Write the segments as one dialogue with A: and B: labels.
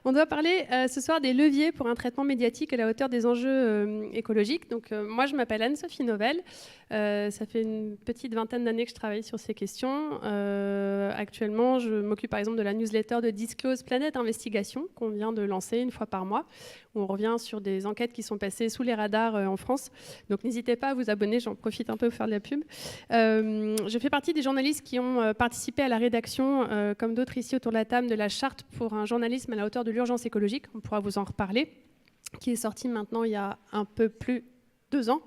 A: on doit parler ce soir des leviers pour un traitement médiatique à la hauteur des enjeux écologiques. Donc, moi, je m'appelle Anne-Sophie Novelle. Ça fait une petite vingtaine d'années que je travaille sur ces questions. Actuellement, je m'occupe par exemple de la newsletter de Disclose Planète Investigation qu'on vient de lancer une fois par mois, où on revient sur des enquêtes qui sont passées sous les radars en France. Donc, n'hésitez pas à vous abonner, j'en profite un peu pour faire de la pub. Je fais partie des journalistes qui ont participé à la rédaction, comme d'autres ici autour de la table, de la charte pour un journalisme à la hauteur de l'urgence écologique. On pourra vous en reparler, qui est sortie maintenant il y a un peu plus de 2 ans.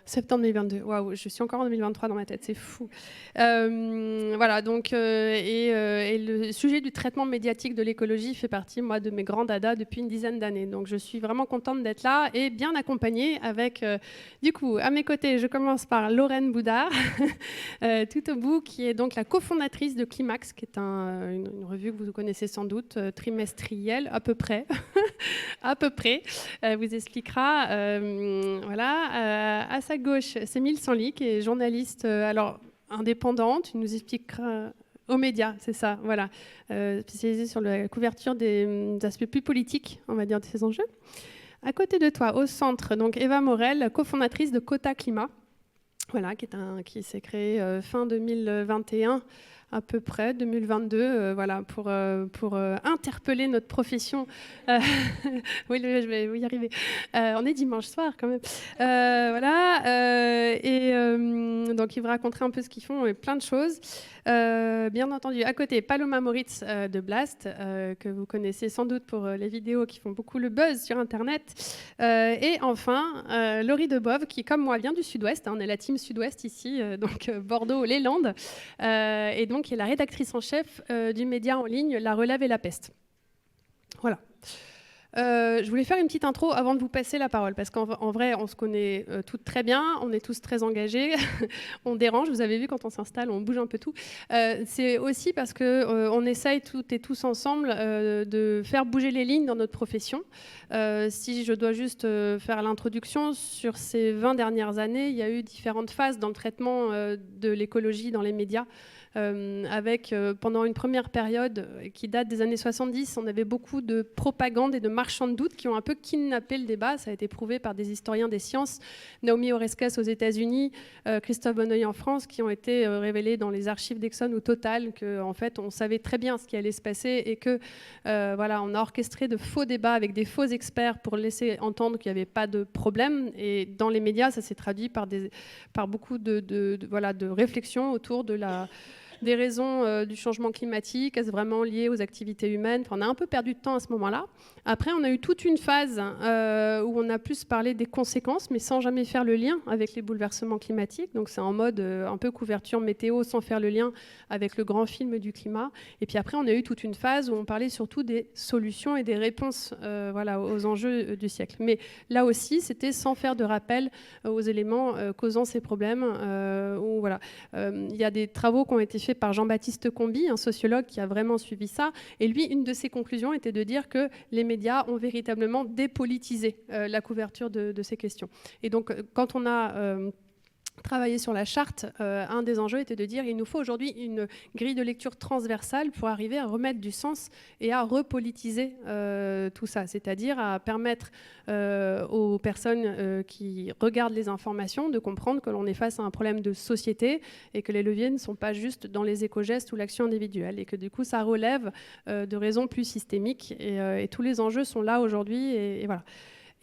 A: Septembre 2022. Waouh, je suis encore en 2023 dans ma tête, c'est fou. Voilà, donc, et le sujet du traitement médiatique de l'écologie fait partie, moi, de mes grands dadas depuis une dizaine d'années. Donc, je suis vraiment contente d'être là et bien accompagnée avec, du coup, à mes côtés, je commence par Lorraine Boudard, tout au bout, qui est donc la cofondatrice de Climax, qui est une revue que vous connaissez sans doute, trimestrielle, à peu près. À peu près. Vous expliquera. Voilà. À sa gauche, c'est Mille Sanly, qui est journaliste indépendante. Il nous expliquera aux médias, c'est ça, voilà. Spécialisée sur la couverture des aspects plus politiques, on va dire, de ces enjeux. À côté de toi, au centre, donc Eva Morel, cofondatrice de Quota Climat, voilà, qui s'est créé fin 2021, à peu près 2022, voilà, pour interpeller notre profession. Oui, je vais y arriver. On est dimanche soir quand même. Voilà. Donc, ils vous raconteront un peu ce qu'ils font et plein de choses. Bien entendu, à côté, Paloma Moritz de Blast, que vous connaissez sans doute pour les vidéos qui font beaucoup le buzz sur Internet. Et enfin, Laurie Debove, qui, comme moi, vient du Sud-Ouest. On est la team Sud-Ouest ici, donc Bordeaux, les Landes. Et donc, qui est la rédactrice en chef du média en ligne La Relève et la Peste. Voilà. Je voulais faire une petite intro avant de vous passer la parole, parce qu'en vrai, on se connaît toutes très bien, on est tous très engagés, on dérange, vous avez vu, quand on s'installe, on bouge un peu tout. C'est aussi parce qu'on essaye toutes et tous ensemble de faire bouger les lignes dans notre profession. Si je dois juste faire l'introduction, sur ces 20 dernières années, il y a eu différentes phases dans le traitement de l'écologie dans les médias. Avec, pendant une première période qui date des années 70, on avait beaucoup de propagande et de marchands de doute qui ont un peu kidnappé le débat. Ça a été prouvé par des historiens des sciences, Naomi Oreskes aux États-Unis, Christophe Bonneuil en France, qui ont été révélés dans les archives d'Exxon ou Total, qu'en fait, on savait très bien ce qui allait se passer et que voilà, on a orchestré de faux débats avec des faux experts pour laisser entendre qu'il n'y avait pas de problème. Et dans les médias, ça s'est traduit par beaucoup de réflexions autour des raisons du changement climatique, est-ce vraiment lié aux activités humaines? Enfin, on a un peu perdu de temps à ce moment-là. Après, on a eu toute une phase où on a plus parlé des conséquences, mais sans jamais faire le lien avec les bouleversements climatiques. Donc, c'est en mode un peu couverture météo, sans faire le lien avec le grand film du climat. Et puis après, on a eu toute une phase où on parlait surtout des solutions et des réponses voilà, aux enjeux du siècle. Mais là aussi, c'était sans faire de rappel aux éléments causant ces problèmes. Voilà. Il y a des travaux qui ont été faits par Jean-Baptiste Combi, un sociologue qui a vraiment suivi ça. Et lui, une de ses conclusions était de dire que les médias ont véritablement dépolitisé la couverture de ces questions. Et donc, quand on a travailler sur la charte, un des enjeux était de dire qu'il nous faut aujourd'hui une grille de lecture transversale pour arriver à remettre du sens et à repolitiser tout ça, c'est-à-dire à permettre aux personnes qui regardent les informations de comprendre que l'on est face à un problème de société et que les leviers ne sont pas juste dans les éco-gestes ou l'action individuelle et que du coup ça relève de raisons plus systémiques et tous les enjeux sont là aujourd'hui et voilà.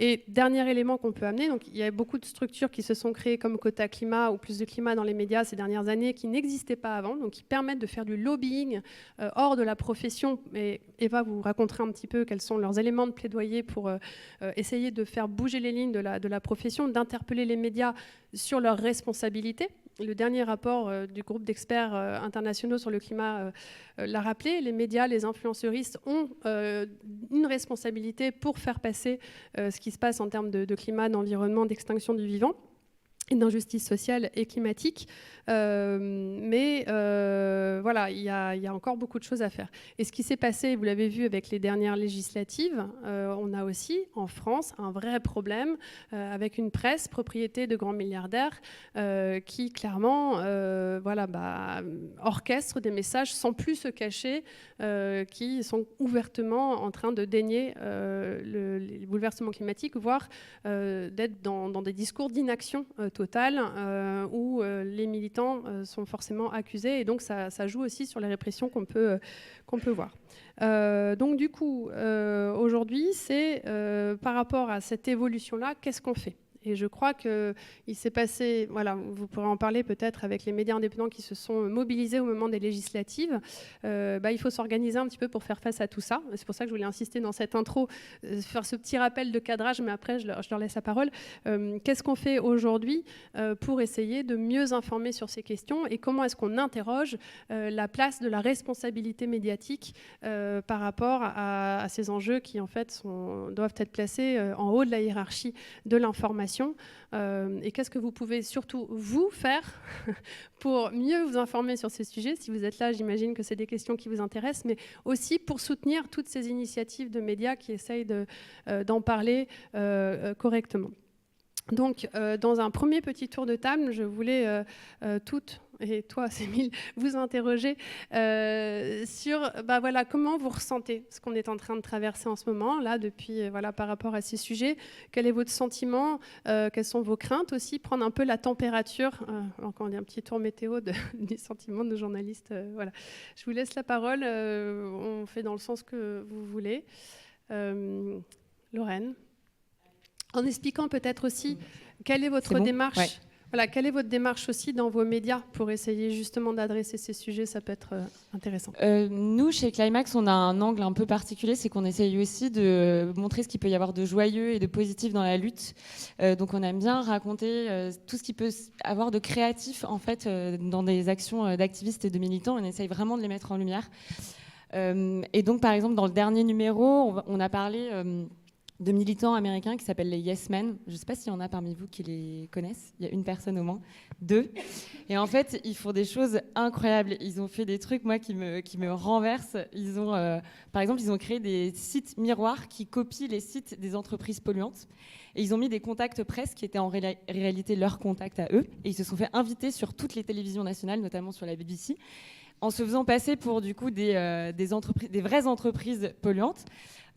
A: Et dernier élément qu'on peut amener, donc il y a beaucoup de structures qui se sont créées comme Quota Climat ou Plus de Climat dans les médias ces dernières années qui n'existaient pas avant, donc qui permettent de faire du lobbying hors de la profession. Et Eva vous racontera un petit peu quels sont leurs éléments de plaidoyer pour essayer de faire bouger les lignes de la profession, d'interpeller les médias sur leurs responsabilités. Le dernier rapport du groupe d'experts internationaux sur le climat l'a rappelé, les médias, les influenceuristes ont une responsabilité pour faire passer ce qui se passe en termes de climat, d'environnement, d'extinction du vivant. et d'injustice sociale et climatique. Mais voilà, il y a encore beaucoup de choses à faire. Et ce qui s'est passé, vous l'avez vu avec les dernières législatives, on a aussi en France un vrai problème avec une presse propriété de grands milliardaires qui clairement orchestre des messages sans plus se cacher, qui sont ouvertement en train de dénier les bouleversements climatiques, voire d'être dans des discours d'inaction totale où les militants sont forcément accusés, et donc ça joue aussi sur les répressions qu'on peut voir. Donc du coup, aujourd'hui, c'est par rapport à cette évolution-là, qu'est-ce qu'on fait ? Et je crois qu'il s'est passé, voilà, vous pourrez en parler peut-être avec les médias indépendants qui se sont mobilisés au moment des législatives. Il faut s'organiser un petit peu pour faire face à tout ça. C'est pour ça que je voulais insister dans cette intro, faire ce petit rappel de cadrage, mais après je leur laisse la parole. Qu'est-ce qu'on fait aujourd'hui pour essayer de mieux informer sur ces questions, et comment est-ce qu'on interroge la place de la responsabilité médiatique par rapport à ces enjeux qui en fait doivent être placés en haut de la hiérarchie de l'information. Et qu'est-ce que vous pouvez surtout vous faire pour mieux vous informer sur ces sujets? Si vous êtes là, j'imagine que c'est des questions qui vous intéressent, mais aussi pour soutenir toutes ces initiatives de médias qui essayent d'en parler correctement. Donc, dans un premier petit tour de table, je voulais toutes, et toi, Sémile, vous interroger sur comment vous ressentez ce qu'on est en train de traverser en ce moment, là, depuis, par rapport à ces sujets. Quel est votre sentiment? Quelles sont vos craintes aussi? Prendre un peu la température, encore un petit tour météo des sentiments de nos journalistes. Voilà. Je vous laisse la parole. On fait dans le sens que vous voulez. Lorraine? En expliquant peut-être aussi quelle est votre démarche. Ouais. Voilà, quelle est votre démarche aussi dans vos médias pour essayer justement d'adresser ces sujets? Ça peut être intéressant.
B: Nous, chez Climax, on a un angle un peu particulier, c'est qu'on essaye aussi de montrer ce qu'il peut y avoir de joyeux et de positif dans la lutte. Donc on aime bien raconter tout ce qui peut avoir de créatif en fait dans des actions d'activistes et de militants. On essaye vraiment de les mettre en lumière. Et donc par exemple dans le dernier numéro, on a parlé de militants américains qui s'appellent les Yes Men. Je ne sais pas s'il y en a parmi vous qui les connaissent. Il y a une personne au moins, 2. Et en fait, ils font des choses incroyables. Ils ont fait des trucs, moi, qui me renversent. Ils ont, par exemple, ils ont créé des sites miroirs qui copient les sites des entreprises polluantes. Et ils ont mis des contacts presse qui étaient en réalité leurs contacts à eux. Et ils se sont fait inviter sur toutes les télévisions nationales, notamment sur la BBC, en se faisant passer pour du coup des vraies entreprises polluantes.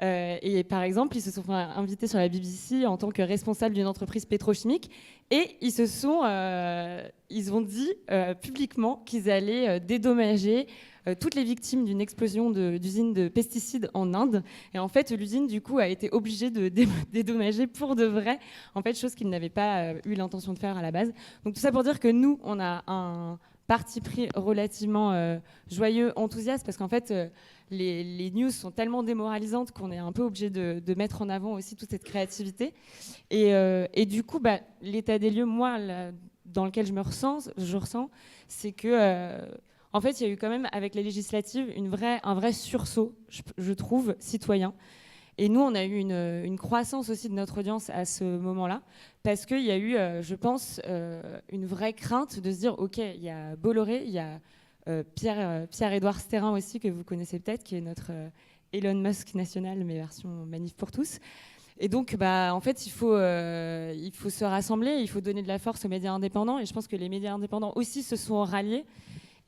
B: Et par exemple, ils se sont fait inviter sur la BBC en tant que responsable d'une entreprise pétrochimique, et ils ont dit publiquement qu'ils allaient dédommager toutes les victimes d'une explosion d'usines de pesticides en Inde. Et en fait, l'usine du coup a été obligée de dédommager pour de vrai, en fait, chose qu'ils n'avaient pas eu l'intention de faire à la base. Donc tout ça pour dire que nous, on a un parti pris relativement joyeux, enthousiaste, parce qu'en fait, les news sont tellement démoralisantes qu'on est un peu obligé de mettre en avant aussi toute cette créativité. Et du coup, l'état des lieux, moi, dans lequel je ressens, c'est que, en fait, il y a eu quand même, avec les législatives, un vrai sursaut, je trouve, citoyen. Et nous, on a eu une croissance aussi de notre audience à ce moment-là, parce qu'il y a eu, je pense, une vraie crainte de se dire, OK, il y a Bolloré, il y a Pierre-Édouard Stérin aussi, que vous connaissez peut-être, qui est notre Elon Musk national, mais version Manif pour tous. Et donc, en fait, il faut se rassembler, il faut donner de la force aux médias indépendants, et je pense que les médias indépendants aussi se sont ralliés.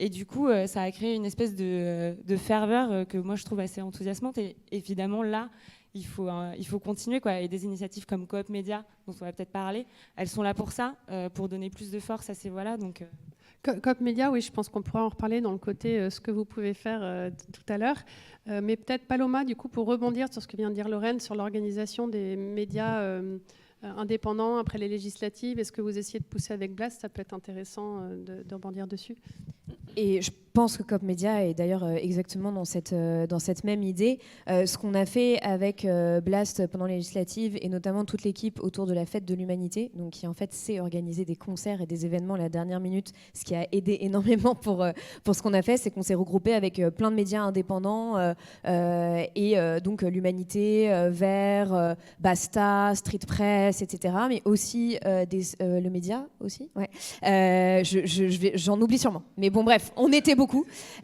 B: Et du coup, ça a créé une espèce de ferveur que moi, je trouve assez enthousiasmante. Et évidemment, là, il faut continuer, quoi. Et des initiatives comme Coop Média, dont on va peut-être parler, elles sont là pour ça, pour donner plus de force à ces voix-là. Donc,
A: Coop Média, oui, je pense qu'on pourra en reparler dans le côté ce que vous pouvez faire tout à l'heure. Mais peut-être Paloma, du coup, pour rebondir sur ce que vient de dire Lorraine, sur l'organisation des médias indépendants après les législatives. Est-ce que vous essayez de pousser avec Blast? Ça peut être intéressant de rebondir dessus.
C: Et pense que Cop Media est d'ailleurs exactement dans cette même idée. Ce qu'on a fait avec Blast pendant les législatives et notamment toute l'équipe autour de la Fête de l'Humanité, donc qui en fait sait organiser des concerts et des événements à la dernière minute, ce qui a aidé énormément pour ce qu'on a fait, c'est qu'on s'est regroupé avec plein de médias indépendants et donc l'Humanité, Vert, Basta, Street Press, etc. Mais aussi le média aussi. Ouais. J'en oublie sûrement. Mais bon, bref, on était beaucoup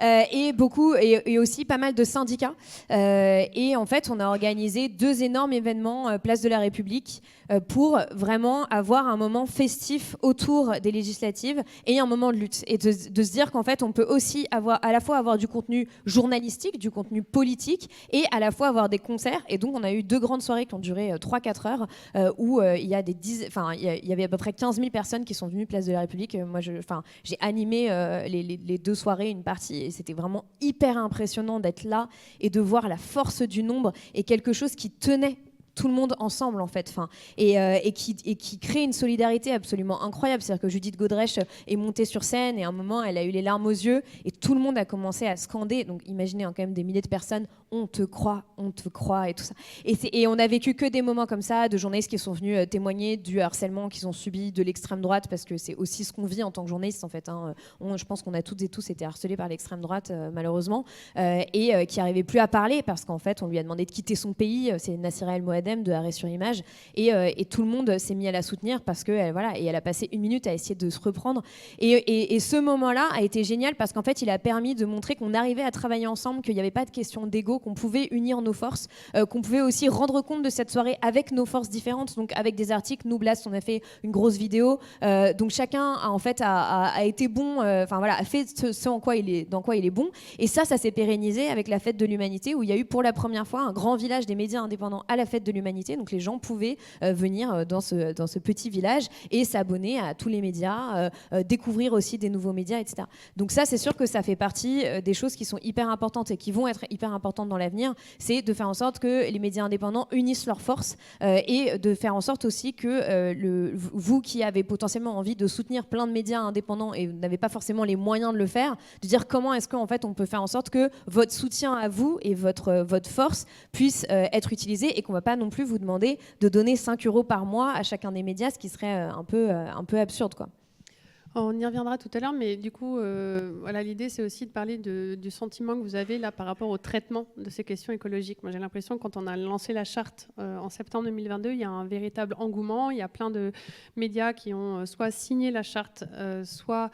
C: et aussi pas mal de syndicats. Et en fait, on a organisé 2 énormes événements Place de la République pour vraiment avoir un moment festif autour des législatives et un moment de lutte. Et de se dire qu'en fait, on peut aussi à la fois avoir du contenu journalistique, du contenu politique et à la fois avoir des concerts. Et donc, on a eu 2 grandes soirées qui ont duré 3-4 heures où il y avait à peu près 15 000 personnes qui sont venues Place de la République. Moi, j'ai animé les 2 soirées, une partie, et c'était vraiment hyper impressionnant d'être là et de voir la force du nombre et quelque chose qui tenait tout le monde ensemble en fait, et qui crée une solidarité absolument incroyable. C'est-à-dire que Judith Godrèche est montée sur scène et à un moment elle a eu les larmes aux yeux et tout le monde a commencé à scander. Donc imaginez quand même des milliers de personnes, on te croit et tout ça. Et on a vécu que des moments comme ça, de journalistes qui sont venus témoigner du harcèlement qu'ils ont subi de l'extrême droite, parce que c'est aussi ce qu'on vit en tant que journaliste en fait. Je pense qu'on a toutes et tous été harcelés par l'extrême droite malheureusement, et qui n'arrivait plus à parler parce qu'en fait on lui a demandé de quitter son pays. C'est Nassira El Moadem de Arrêt sur Image, et tout le monde s'est mis à la soutenir parce que et elle a passé 1 minute à essayer de se reprendre, et ce moment-là a été génial parce qu'en fait il a permis de montrer qu'on arrivait à travailler ensemble, qu'il n'y avait pas de question d'ego, qu'on pouvait unir nos forces, qu'on pouvait aussi rendre compte de cette soirée avec nos forces différentes, donc avec des articles. Nous, Blast, on a fait une grosse vidéo, donc chacun a été bon, a fait ce dans quoi il est bon, et ça s'est pérennisé avec la Fête de l'Humanité, où il y a eu pour la première fois un grand village des médias indépendants à la Fête de l'Humanité. Donc les gens pouvaient venir dans ce petit village et s'abonner à tous les médias, découvrir aussi des nouveaux médias, etc. Donc ça, c'est sûr que ça fait partie des choses qui sont hyper importantes et qui vont être hyper importantes dans l'avenir. C'est de faire en sorte que les médias indépendants unissent leurs forces, et de faire en sorte aussi que vous qui avez potentiellement envie de soutenir plein de médias indépendants et vous n'avez pas forcément les moyens de le faire, de dire comment est-ce qu'en fait on peut faire en sorte que votre soutien à vous et votre force puisse être utilisé, et qu'on ne va pas non plus vous demander de donner 5 € par mois à chacun des médias, ce qui serait un peu absurde, quoi.
A: On y reviendra tout à l'heure, mais du coup, l'idée, c'est aussi de parler du sentiment que vous avez là par rapport au traitement de ces questions écologiques. Moi, j'ai l'impression que quand on a lancé la charte en septembre 2022, il y a un véritable engouement. Il y a plein de médias qui ont soit signé la charte, soit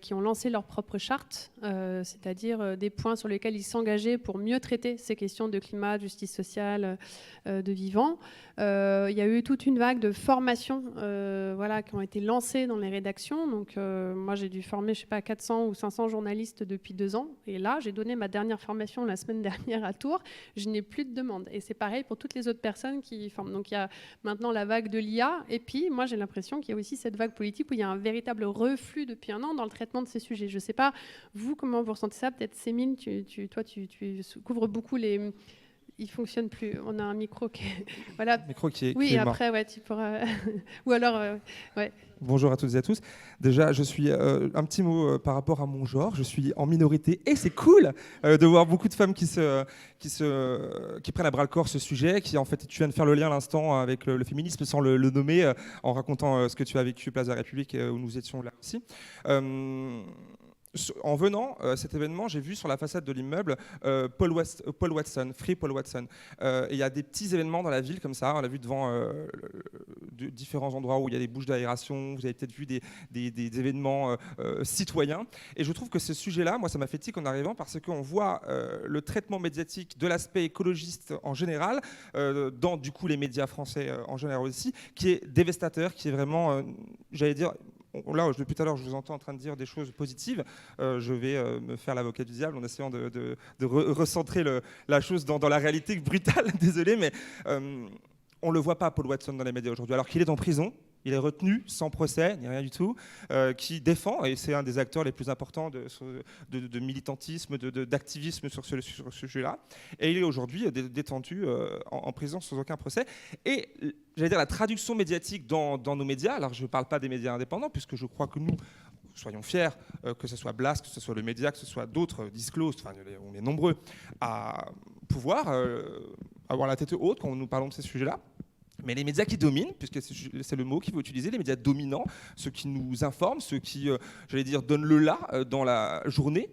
A: qui ont lancé leur propre charte, c'est-à-dire des points sur lesquels ils s'engageaient pour mieux traiter ces questions de climat, de justice sociale, de vivant. Il y a eu toute une vague de formations qui ont été lancées dans les rédactions. Donc, moi, j'ai dû former, 400 ou 500 journalistes depuis 2 ans. Et là, j'ai donné ma dernière formation la semaine dernière à Tours. Je n'ai plus de demande. Et c'est pareil pour toutes les autres personnes qui forment. Donc, il y a maintenant la vague de l'IA. Et puis, moi, j'ai l'impression qu'il y a aussi cette vague politique où il y a un véritable reflux depuis 1 an dans le traitement de ces sujets. Je ne sais pas, vous, comment vous ressentez ça? Peut-être, Sémine, toi, tu couvres beaucoup les... Il ne fonctionne plus. On a un micro qui est... Voilà.
D: Micro qui est
A: oui,
D: qui est
A: et
D: mort.
A: après, ouais, tu pourras... Ou alors... ouais.
D: Bonjour à toutes et à tous. Déjà, je suis un petit mot par rapport à mon genre. Je suis en minorité et c'est cool de voir beaucoup de femmes qui prennent à bras le corps ce sujet. Qui en fait, tu viens de faire le lien à l'instant avec le féminisme sans le nommer, en racontant ce que tu as vécu Place de la République où nous étions là aussi. En venant à cet événement, j'ai vu sur la façade de l'immeuble Paul Watson, Free Paul Watson. Et il y a des petits événements dans la ville comme ça. On l'a vu devant différents endroits où il y a des bouches d'aération. Vous avez peut-être vu des événements citoyens. Et je trouve que ce sujet-là, moi, ça m'a fait tic en arrivant parce qu'on voit le traitement médiatique de l'aspect écologiste en général, dans du coup les médias français en général aussi, qui est dévastateur, qui est vraiment, j'allais dire... Là, depuis tout à l'heure, je vous entends en train de dire des choses positives. Je vais me faire l'avocat du diable en essayant de recentrer la chose dans la réalité brutale. Désolé, mais on ne le voit pas, Paul Watson, dans les médias aujourd'hui. Alors qu'il est en prison, il est retenu sans procès, ni rien du tout, qui défend, et c'est un des acteurs les plus importants de militantisme, d'activisme sur ce sujet-là. Et il est aujourd'hui détendu en prison sans aucun procès. Et j'allais dire la traduction médiatique dans nos médias, alors je ne parle pas des médias indépendants, puisque je crois que nous, soyons fiers, que ce soit Blast, que ce soit le média, que ce soit d'autres, Disclose, enfin, on est nombreux à pouvoir avoir la tête haute quand nous parlons de ces sujets-là. Mais les médias qui dominent, puisque c'est le mot qu'il faut utiliser, les médias dominants, ceux qui nous informent, ceux qui, j'allais dire, donnent le là dans la journée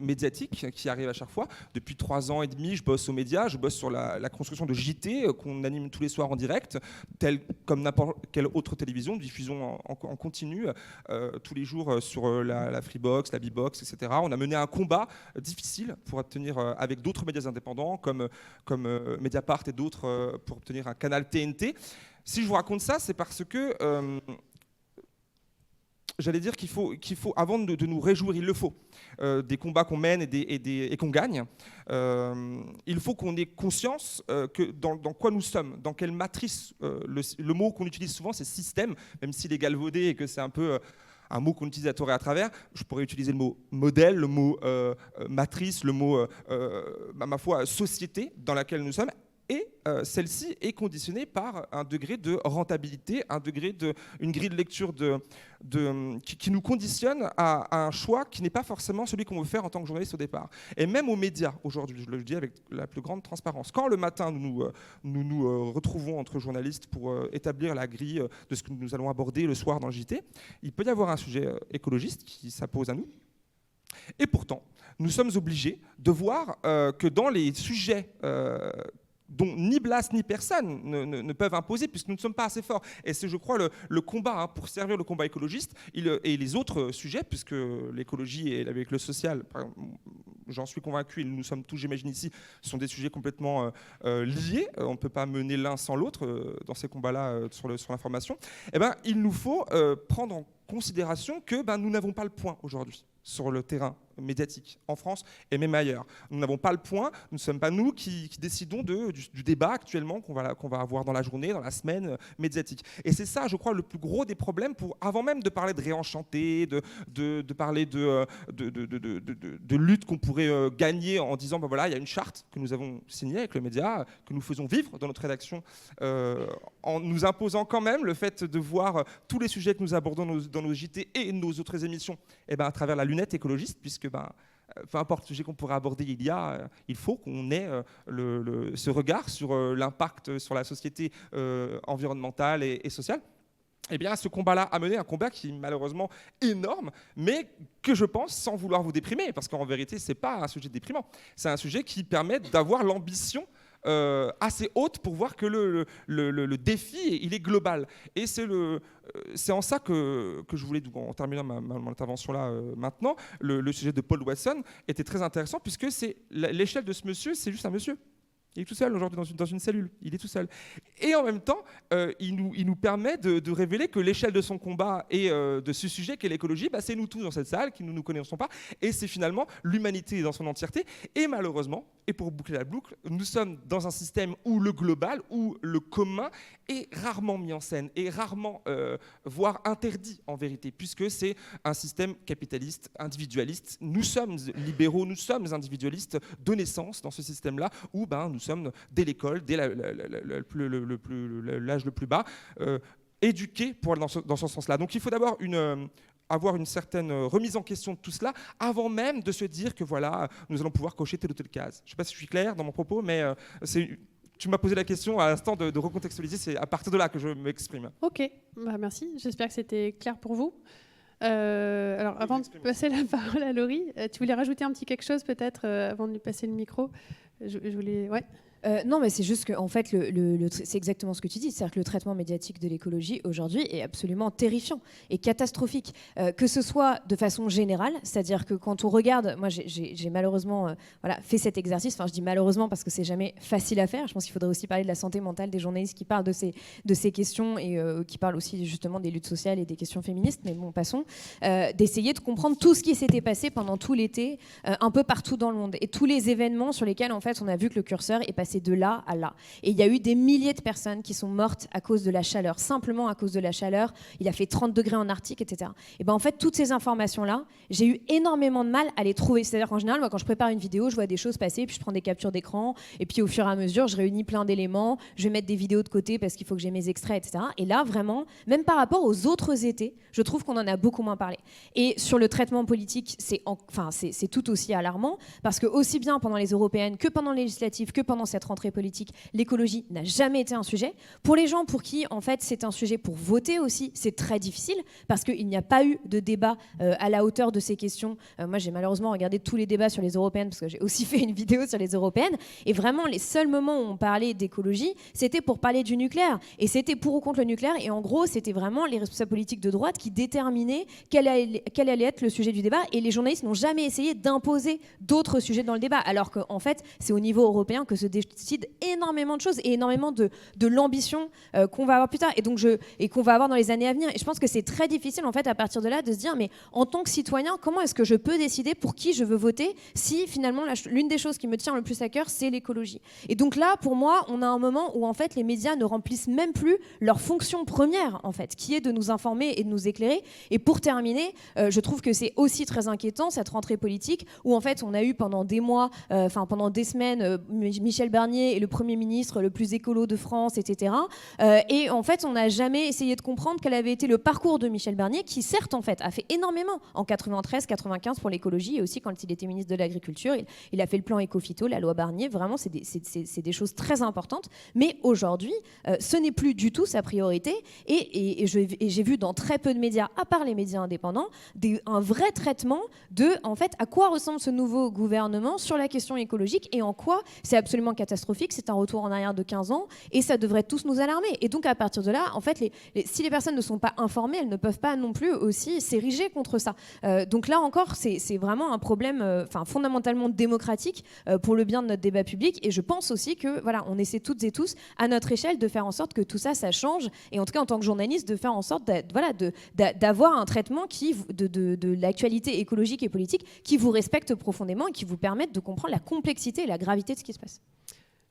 D: médiatique qui arrive à chaque fois. Depuis 3 ans et demi, je bosse aux médias, je bosse sur la construction de JT qu'on anime tous les soirs en direct, tel comme n'importe quelle autre télévision. Nous diffusons en continu tous les jours sur la Freebox, la Bbox, etc. On a mené un combat difficile pour obtenir, avec d'autres médias indépendants comme Mediapart et d'autres, pour obtenir un canal TNT. Si je vous raconte ça, c'est parce que j'allais dire qu'il faut, avant de nous réjouir, il le faut, des combats qu'on mène et qu'on gagne, il faut qu'on ait conscience que dans quoi nous sommes, dans quelle matrice, le mot qu'on utilise souvent, c'est système, même s'il est galvaudé et que c'est un peu un mot qu'on utilise à tort et à travers. Je pourrais utiliser le mot modèle, le mot matrice, le mot, ma foi, société dans laquelle nous sommes. Et celle-ci est conditionnée par un degré de rentabilité, une grille de lecture qui nous conditionne à un choix qui n'est pas forcément celui qu'on veut faire en tant que journaliste au départ. Et même aux médias, aujourd'hui, je le dis avec la plus grande transparence, quand le matin nous retrouvons entre journalistes pour établir la grille de ce que nous allons aborder le soir dans le JT, il peut y avoir un sujet écologiste qui s'impose à nous. Et pourtant, nous sommes obligés de voir que dans les sujets dont ni Blast ni personne ne peuvent imposer, puisque nous ne sommes pas assez forts. Et c'est, je crois, le combat, pour servir le combat écologiste, et les autres sujets, puisque l'écologie et avec le social, j'en suis convaincu, et nous sommes tous, j'imagine ici, sont des sujets complètement liés. On ne peut pas mener l'un sans l'autre dans ces combats-là sur l'information. Eh ben, il nous faut prendre en considération que nous n'avons pas le point aujourd'hui sur le terrain médiatique en France et même ailleurs. Nous n'avons pas le point, nous ne sommes pas nous qui décidons du débat actuellement qu'on va avoir dans la journée, dans la semaine médiatique. Et c'est ça, je crois, le plus gros des problèmes, avant même de parler de réenchanter, de parler de lutte qu'on pourrait gagner en disant, voilà, il y a une charte que nous avons signée avec le média, que nous faisons vivre dans notre rédaction, en nous imposant quand même le fait de voir tous les sujets que nous abordons dans nos JT et nos autres émissions à travers la lunette écologiste, puisque peu importe le sujet qu'on pourrait aborder, il faut qu'on ait ce regard sur l'impact sur la société environnementale et sociale. Eh bien, ce combat-là a mené un combat qui est malheureusement énorme, mais que je pense, sans vouloir vous déprimer, parce qu'en vérité, ce n'est pas un sujet déprimant. C'est un sujet qui permet d'avoir l'ambition assez haute pour voir que le défi, il est global. Et c'est en ça que je voulais, en terminant mon intervention là maintenant, le sujet de Paul Watson était très intéressant, puisque l'échelle de ce monsieur, c'est juste un monsieur. Il est tout seul aujourd'hui dans une cellule, il est tout seul. Et en même temps, il nous permet de révéler que l'échelle de son combat et de ce sujet qu'est l'écologie, c'est nous tous dans cette salle qui ne nous connaissons pas, et c'est finalement l'humanité dans son entièreté. Et malheureusement, et pour boucler la boucle, nous sommes dans un système où le global, où le commun est rarement mis en scène, et rarement, voire interdit en vérité, puisque c'est un système capitaliste, individualiste. Nous sommes libéraux, nous sommes individualistes de naissance dans ce système-là, où nous sommes, dès l'école, dès l'âge le plus bas, éduqués pour aller dans ce sens-là. Donc il faut d'abord avoir une certaine remise en question de tout cela, avant même de se dire que voilà, nous allons pouvoir cocher telle ou telle case. Je ne sais pas si je suis clair dans mon propos, mais tu m'as posé la question à l'instant de recontextualiser, c'est à partir de là que je m'exprime.
A: Ok, merci, j'espère que c'était clair pour vous. Alors, avant de passer la parole à Laurie, tu voulais rajouter un petit quelque chose peut-être avant de lui passer le micro? Je voulais... Ouais.
C: Non, mais c'est juste que en fait, c'est exactement ce que tu dis, c'est-à-dire que le traitement médiatique de l'écologie aujourd'hui est absolument terrifiant et catastrophique, que ce soit de façon générale, c'est-à-dire que quand on regarde, moi j'ai malheureusement fait cet exercice, enfin je dis malheureusement parce que c'est jamais facile à faire, je pense qu'il faudrait aussi parler de la santé mentale des journalistes qui parlent de ces questions et qui parlent aussi justement des luttes sociales et des questions féministes, mais bon, passons, d'essayer de comprendre tout ce qui s'était passé pendant tout l'été, un peu partout dans le monde, et tous les événements sur lesquels en fait on a vu que le curseur est passé passer de là à là. Et il y a eu des milliers de personnes qui sont mortes à cause de la chaleur, simplement à cause de la chaleur. Il a fait 30 degrés en Arctique, etc. Et ben en fait, toutes ces informations-là, j'ai eu énormément de mal à les trouver. C'est-à-dire qu'en général, moi, quand je prépare une vidéo, je vois des choses passer, puis je prends des captures d'écran, et puis au fur et à mesure, je réunis plein d'éléments, je vais mettre des vidéos de côté parce qu'il faut que j'ai mes extraits, etc. Et là, vraiment, même par rapport aux autres étés, je trouve qu'on en a beaucoup moins parlé. Et sur le traitement politique, c'est tout aussi alarmant, parce que aussi bien pendant les européennes que pendant les législatives, que pendant cette rentrée politique, l'écologie n'a jamais été un sujet. Pour les gens pour qui, en fait, c'est un sujet pour voter aussi, c'est très difficile, parce qu'il n'y a pas eu de débat à la hauteur de ces questions. Moi, j'ai malheureusement regardé tous les débats sur les européennes, parce que j'ai aussi fait une vidéo sur les européennes, et vraiment, les seuls moments où on parlait d'écologie, c'était pour parler du nucléaire, et c'était pour ou contre le nucléaire, et en gros, c'était vraiment les responsables politiques de droite qui déterminaient quel allait être le sujet du débat, et les journalistes n'ont jamais essayé d'imposer d'autres sujets dans le débat, alors qu'en fait, c'est au niveau européen que se décident énormément de choses et énormément de l'ambition qu'on va avoir plus tard et qu'on va avoir dans les années à venir. Et je pense que c'est très difficile, en fait, à partir de là, de se dire, mais en tant que citoyen, comment est-ce que je peux décider pour qui je veux voter si finalement l'une des choses qui me tient le plus à cœur, c'est l'écologie. Et donc là, pour moi, on a un moment où en fait les médias ne remplissent même plus leur fonction première, en fait, qui est de nous informer et de nous éclairer. Et pour terminer, je trouve que c'est aussi très inquiétant cette rentrée politique où en fait on a eu pendant des mois, pendant des semaines, Michel Barnier est le Premier ministre le plus écolo de France, etc. Et en fait on n'a jamais essayé de comprendre quel avait été le parcours de Michel Barnier, qui certes en fait a fait énormément en 93-95 pour l'écologie, et aussi quand il était ministre de l'Agriculture, il a fait le plan Éco-Phyto, la loi Barnier, vraiment c'est des choses très importantes, mais aujourd'hui ce n'est plus du tout sa priorité, et j'ai vu dans très peu de médias, à part les médias indépendants, un vrai traitement de en fait à quoi ressemble ce nouveau gouvernement sur la question écologique, et en quoi c'est absolument catastrophique, c'est un retour en arrière de 15 ans, et ça devrait tous nous alarmer. Et donc à partir de là, en fait, si les personnes ne sont pas informées, elles ne peuvent pas non plus aussi s'ériger contre ça. Donc là encore, c'est vraiment un problème fondamentalement démocratique pour le bien de notre débat public, et je pense aussi que voilà, on essaie toutes et tous à notre échelle de faire en sorte que tout ça, ça change, et en tout cas en tant que journaliste, de faire en sorte d'avoir un traitement de l'actualité écologique et politique qui vous respecte profondément et qui vous permette de comprendre la complexité et la gravité de ce qui se passe.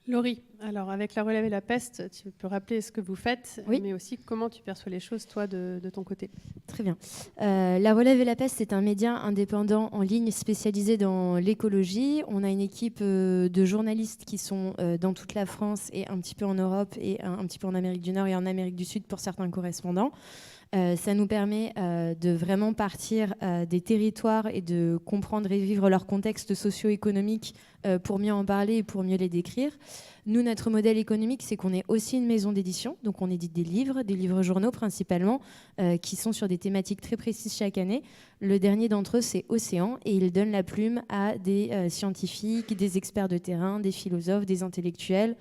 A: Laurie, alors avec La Relève et la Peste, tu peux rappeler ce que vous faites,
E: oui,
A: mais aussi comment tu perçois les choses, toi, de ton côté.
E: Très bien. La Relève et la Peste, c'est un média indépendant en ligne spécialisé dans l'écologie. On a une équipe de journalistes qui sont dans toute la France et un petit peu en Europe et un petit peu en Amérique du Nord et en Amérique du Sud pour certains correspondants. Ça nous permet de vraiment partir des territoires et de comprendre et vivre leur contexte socio-économique pour mieux en parler et pour mieux les décrire. Nous, notre modèle économique, c'est qu'on est aussi une maison d'édition, donc on édite des livres journaux principalement, qui sont sur des thématiques très précises chaque année. Le dernier d'entre eux, c'est Océan, et il donne la plume à des scientifiques, des experts de terrain, des philosophes, des intellectuels,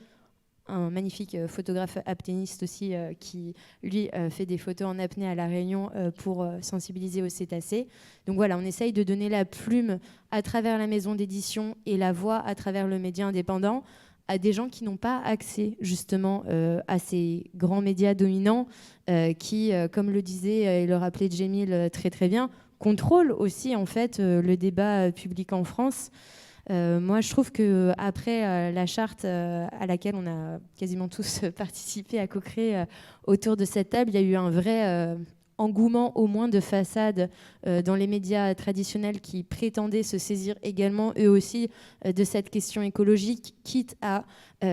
E: un magnifique photographe apnéiste aussi qui, lui, fait des photos en apnée à La Réunion pour sensibiliser aux cétacés. Donc voilà, on essaye de donner la plume à travers la maison d'édition et la voix à travers le média indépendant à des gens qui n'ont pas accès justement à ces grands médias dominants qui, comme le disait et le rappelait Djemil très très bien, contrôlent aussi en fait le débat public en France. Moi, je trouve qu'après la charte à laquelle on a quasiment tous participé à co-créer autour de cette table, il y a eu un vrai engouement au moins de façade dans les médias traditionnels qui prétendaient se saisir également eux aussi de cette question écologique, quitte à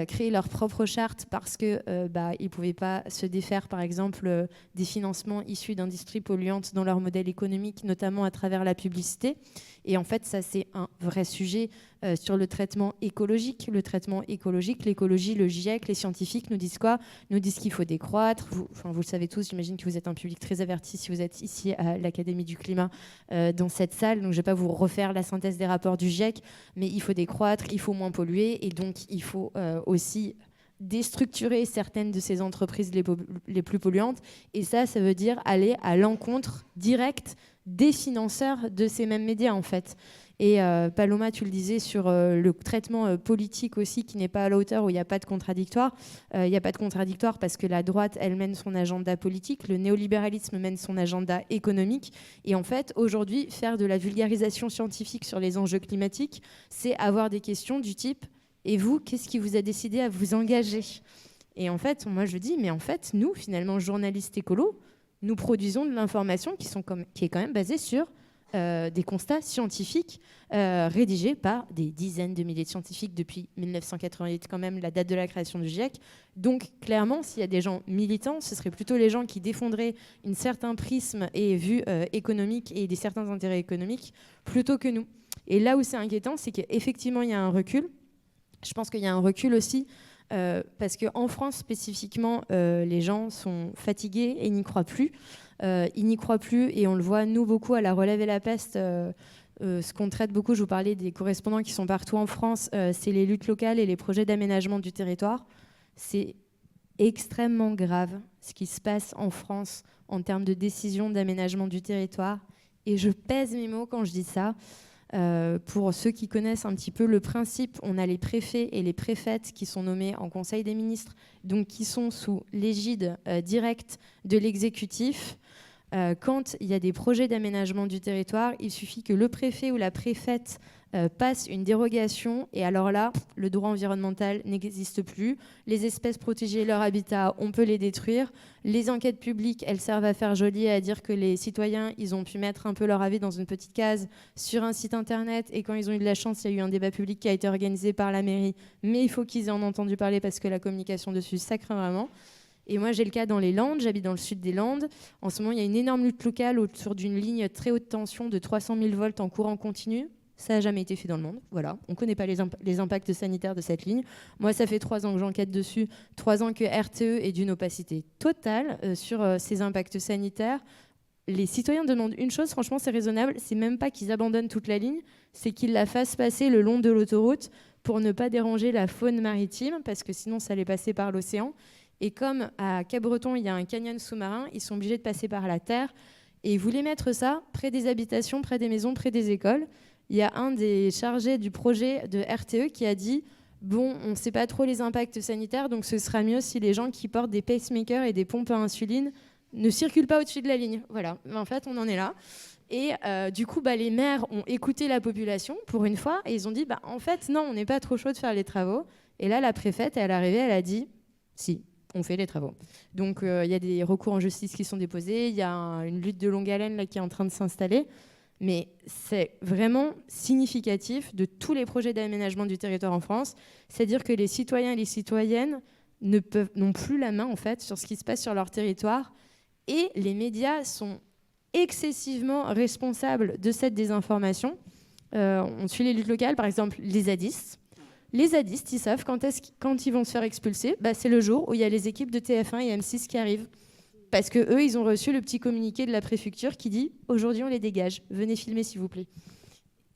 E: créer leur propre charte parce qu'ils ne pouvaient pas se défaire par exemple des financements issus d'industries polluantes dans leur modèle économique, notamment à travers la publicité. Et en fait, ça c'est un vrai sujet sur le traitement écologique. Le traitement écologique, l'écologie, le GIEC, les scientifiques nous disent quoi? Nous disent qu'il faut décroître. Vous le savez tous, j'imagine que vous êtes un public très averti si vous êtes ici à l'Académie du Climat dans cette salle. Donc je ne vais pas vous refaire la synthèse des rapports du GIEC, mais il faut décroître, il faut moins polluer, et donc il faut aussi déstructurer certaines de ces entreprises les plus polluantes. Et ça veut dire aller à l'encontre directe des financeurs de ces mêmes médias en fait. Et Paloma, tu le disais sur le traitement politique aussi qui n'est pas à la hauteur, où il n'y a pas de contradictoire. Il n'y a pas de contradictoire parce que la droite, elle mène son agenda politique, le néolibéralisme mène son agenda économique. Et en fait, aujourd'hui, faire de la vulgarisation scientifique sur les enjeux climatiques, c'est avoir des questions du type Et vous, qu'est-ce qui vous a décidé à vous engager ? Et en fait, moi je dis, mais en fait, nous, finalement, journalistes écolos, nous produisons de l'information qui est quand même basée sur des constats scientifiques rédigés par des dizaines de milliers de scientifiques depuis 1988, quand même, la date de la création du GIEC. Donc, clairement, s'il y a des gens militants, ce seraient plutôt les gens qui défendraient un certain prisme et vue économique et des certains intérêts économiques plutôt que nous. Et là où c'est inquiétant, c'est qu'effectivement, il y a un recul. Je pense qu'il y a un recul aussi parce qu'en France, spécifiquement, les gens sont fatigués et n'y croient plus. Ils n'y croient plus et on le voit, nous, beaucoup à La Relève et la Peste. Ce qu'on traite beaucoup, je vous parlais des correspondants qui sont partout en France, c'est les luttes locales et les projets d'aménagement du territoire. C'est extrêmement grave ce qui se passe en France en termes de décision d'aménagement du territoire. Et je pèse mes mots quand je dis ça. Pour ceux qui connaissent un petit peu le principe, on a les préfets et les préfètes qui sont nommés en Conseil des ministres, donc qui sont sous l'égide directe de l'exécutif. Quand il y a des projets d'aménagement du territoire, il suffit que le préfet ou la préfète passe une dérogation et alors là, le droit environnemental n'existe plus. Les espèces protégées, leur habitat, on peut les détruire. Les enquêtes publiques, elles servent à faire joli et à dire que les citoyens, ils ont pu mettre un peu leur avis dans une petite case sur un site internet et quand ils ont eu de la chance, il y a eu un débat public qui a été organisé par la mairie. Mais il faut qu'ils aient en entendu parler parce que la communication dessus, ça craint vraiment. Et moi, j'ai le cas dans les Landes, j'habite dans le sud des Landes. En ce moment, il y a une énorme lutte locale autour d'une ligne très haute tension de 300 000 volts en courant continu. Ça n'a jamais été fait dans le monde. Voilà. On ne connaît pas les impacts sanitaires de cette ligne. Moi, ça fait 3 ans que j'enquête dessus, 3 ans que RTE est d'une opacité totale sur ces impacts sanitaires. Les citoyens demandent une chose, franchement, c'est raisonnable. C'est même pas qu'ils abandonnent toute la ligne, c'est qu'ils la fassent passer le long de l'autoroute pour ne pas déranger la faune maritime, parce que sinon, ça allait passer par l'océan. Et comme à Cap-Breton, il y a un canyon sous-marin, ils sont obligés de passer par la terre. Et ils voulaient mettre ça près des habitations, près des maisons, près des écoles. Il y a un des chargés du projet de RTE qui a dit « Bon, on ne sait pas trop les impacts sanitaires, donc ce sera mieux si les gens qui portent des pacemakers et des pompes à insuline ne circulent pas au-dessus de la ligne. » Voilà, en fait, on en est là. Et du coup, les maires ont écouté la population pour une fois et ils ont dit « En fait, non, on n'est pas trop chaud de faire les travaux. » Et là, la préfète, elle est arrivée, elle a dit « Si. » On fait les travaux. Donc, il y a des recours en justice qui sont déposés, il y a une lutte de longue haleine là, qui est en train de s'installer, mais c'est vraiment significatif de tous les projets d'aménagement du territoire en France, c'est-à-dire que les citoyens et les citoyennes n'ont plus la main en fait, sur ce qui se passe sur leur territoire, et les médias sont excessivement responsables de cette désinformation. On suit les luttes locales, par exemple les zadistes. Les zadistes, ils savent quand ils vont se faire expulser, c'est le jour où il y a les équipes de TF1 et M6 qui arrivent. Parce qu'eux, ils ont reçu le petit communiqué de la préfecture qui dit « Aujourd'hui, on les dégage. Venez filmer, s'il vous plaît. »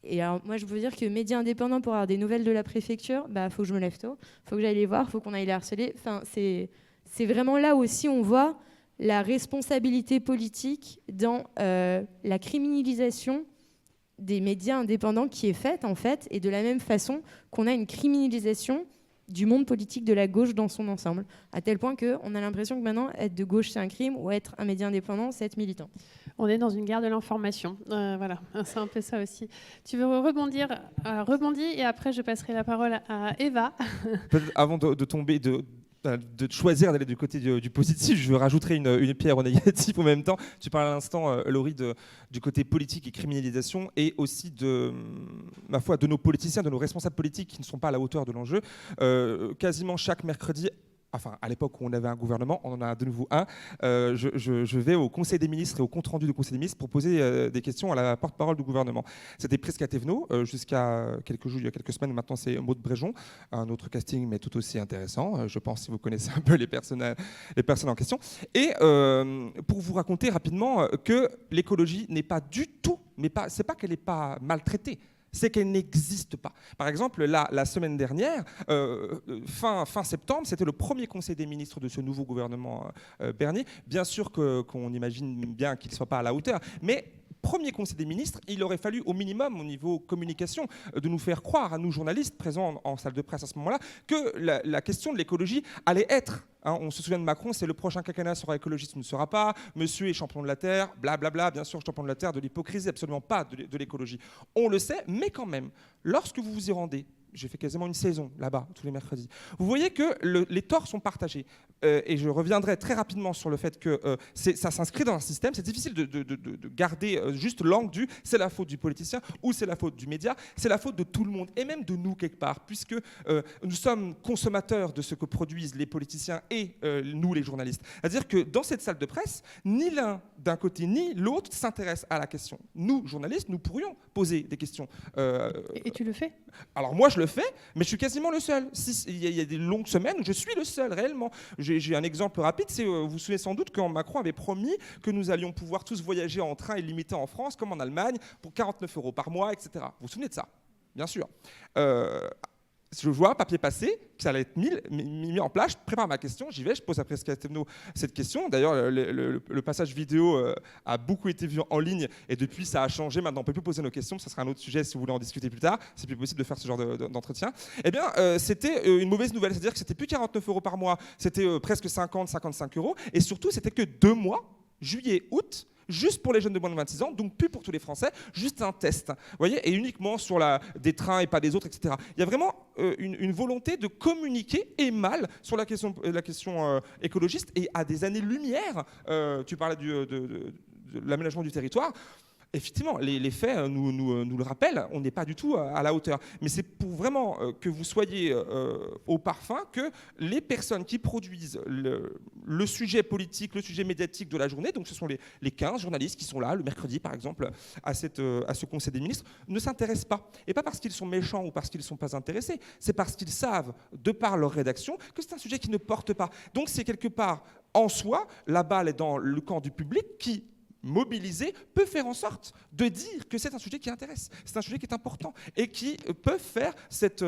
E: Et alors, moi, je veux dire que médias indépendants, pour avoir des nouvelles de la préfecture, faut que je me lève tôt, faut que j'aille les voir, faut qu'on aille les harceler. Enfin, c'est vraiment là aussi on voit la responsabilité politique dans la criminalisation des médias indépendants qui est faite, en fait, et de la même façon qu'on a une criminalisation du monde politique de la gauche dans son ensemble, à tel point qu'on a l'impression que maintenant, être de gauche, c'est un crime, ou être un média indépendant, c'est être militant.
A: On est dans une guerre de l'information. Voilà, c'est un peu ça aussi. Tu veux rebondir Rebondis, et après, je passerai la parole à Eva.
D: Peut-être avant de tomber... de choisir d'aller du côté du positif, je rajouterai une pierre au négatif en même temps. Tu parles à l'instant, Laurie, du côté politique et criminalisation, et aussi ma foi, de nos politiciens, de nos responsables politiques qui ne sont pas à la hauteur de l'enjeu. Quasiment chaque mercredi, enfin à l'époque où on avait un gouvernement, on en a de nouveau un, je vais au Conseil des ministres et au compte-rendu du Conseil des ministres pour poser des questions à la porte-parole du gouvernement. C'était Prisca Thévenot, jusqu'à quelques jours, il y a quelques semaines, maintenant c'est Maud Bréjon, un autre casting mais tout aussi intéressant, je pense, si vous connaissez un peu les personnes en question. Et pour vous raconter rapidement que l'écologie n'est pas du tout, c'est pas qu'elle n'est pas maltraitée, c'est qu'elle n'existe pas. Par exemple, la semaine dernière, fin septembre, c'était le premier Conseil des ministres de ce nouveau gouvernement Bernier. Bien sûr qu'on imagine bien qu'il ne soit pas à la hauteur, mais premier Conseil des ministres, il aurait fallu au minimum, au niveau communication, de nous faire croire à nous journalistes présents en salle de presse à ce moment-là, que la question de l'écologie allait être... on se souvient de Macron, c'est le prochain quinquennat sera écologiste ou ne sera pas, monsieur est champion de la Terre, blablabla, bien sûr champion de la Terre, de l'hypocrisie, absolument pas de l'écologie. On le sait, mais quand même, lorsque vous vous y rendez j'ai fait quasiment une saison là-bas, tous les mercredis. Vous voyez que les torts sont partagés. Et je reviendrai très rapidement sur le fait que ça s'inscrit dans un système. C'est difficile de garder juste l'angle du « c'est la faute du politicien » ou « c'est la faute du média ». C'est la faute de tout le monde, et même de nous quelque part, puisque nous sommes consommateurs de ce que produisent les politiciens et nous, les journalistes. C'est-à-dire que dans cette salle de presse, ni l'un d'un côté ni l'autre s'intéresse à la question. Nous, journalistes, nous pourrions poser des questions.
A: Et tu le fais?
D: Alors moi, je le fais, mais je suis quasiment le seul. Il y a des longues semaines où je suis le seul, réellement. J'ai un exemple rapide, c'est, vous vous souvenez sans doute, quand Macron avait promis que nous allions pouvoir tous voyager en train illimité en France, comme en Allemagne, pour 49 € par mois, etc. Vous vous souvenez de ça? Bien sûr. Je vois un papier passer, que ça allait être mis en place, je prépare ma question, j'y vais, je pose à Prisca Thévenot cette question. D'ailleurs, le passage vidéo a beaucoup été vu en ligne, et depuis, ça a changé. Maintenant, on ne peut plus poser nos questions, ça sera un autre sujet si vous voulez en discuter plus tard. C'est plus possible de faire ce genre d'entretien. Eh bien, c'était une mauvaise nouvelle, c'est-à-dire que c'était plus 49 € par mois, c'était presque 50-55 €, et surtout, c'était que 2 mois, juillet, août, juste pour les jeunes de moins de 26 ans, donc plus pour tous les Français, juste un test. Vous voyez, et uniquement sur des trains et pas des autres, etc. Il y a vraiment une volonté de communiquer, et mal, sur la question écologiste, et à des années-lumière. Tu parlais de l'aménagement du territoire. Effectivement, les faits nous le rappellent, on n'est pas du tout à la hauteur. Mais c'est pour vraiment que vous soyez au parfum que les personnes qui produisent le sujet politique, le sujet médiatique de la journée, donc ce sont les 15 journalistes qui sont là, le mercredi par exemple, à ce Conseil des ministres, ne s'intéressent pas. Et pas parce qu'ils sont méchants ou parce qu'ils ne sont pas intéressés, c'est parce qu'ils savent, de par leur rédaction, que c'est un sujet qui ne porte pas. Donc c'est quelque part, en soi, la balle est dans le camp du public qui, mobilisé, peut faire en sorte de dire que c'est un sujet qui intéresse, c'est un sujet qui est important, et qui peuvent faire cette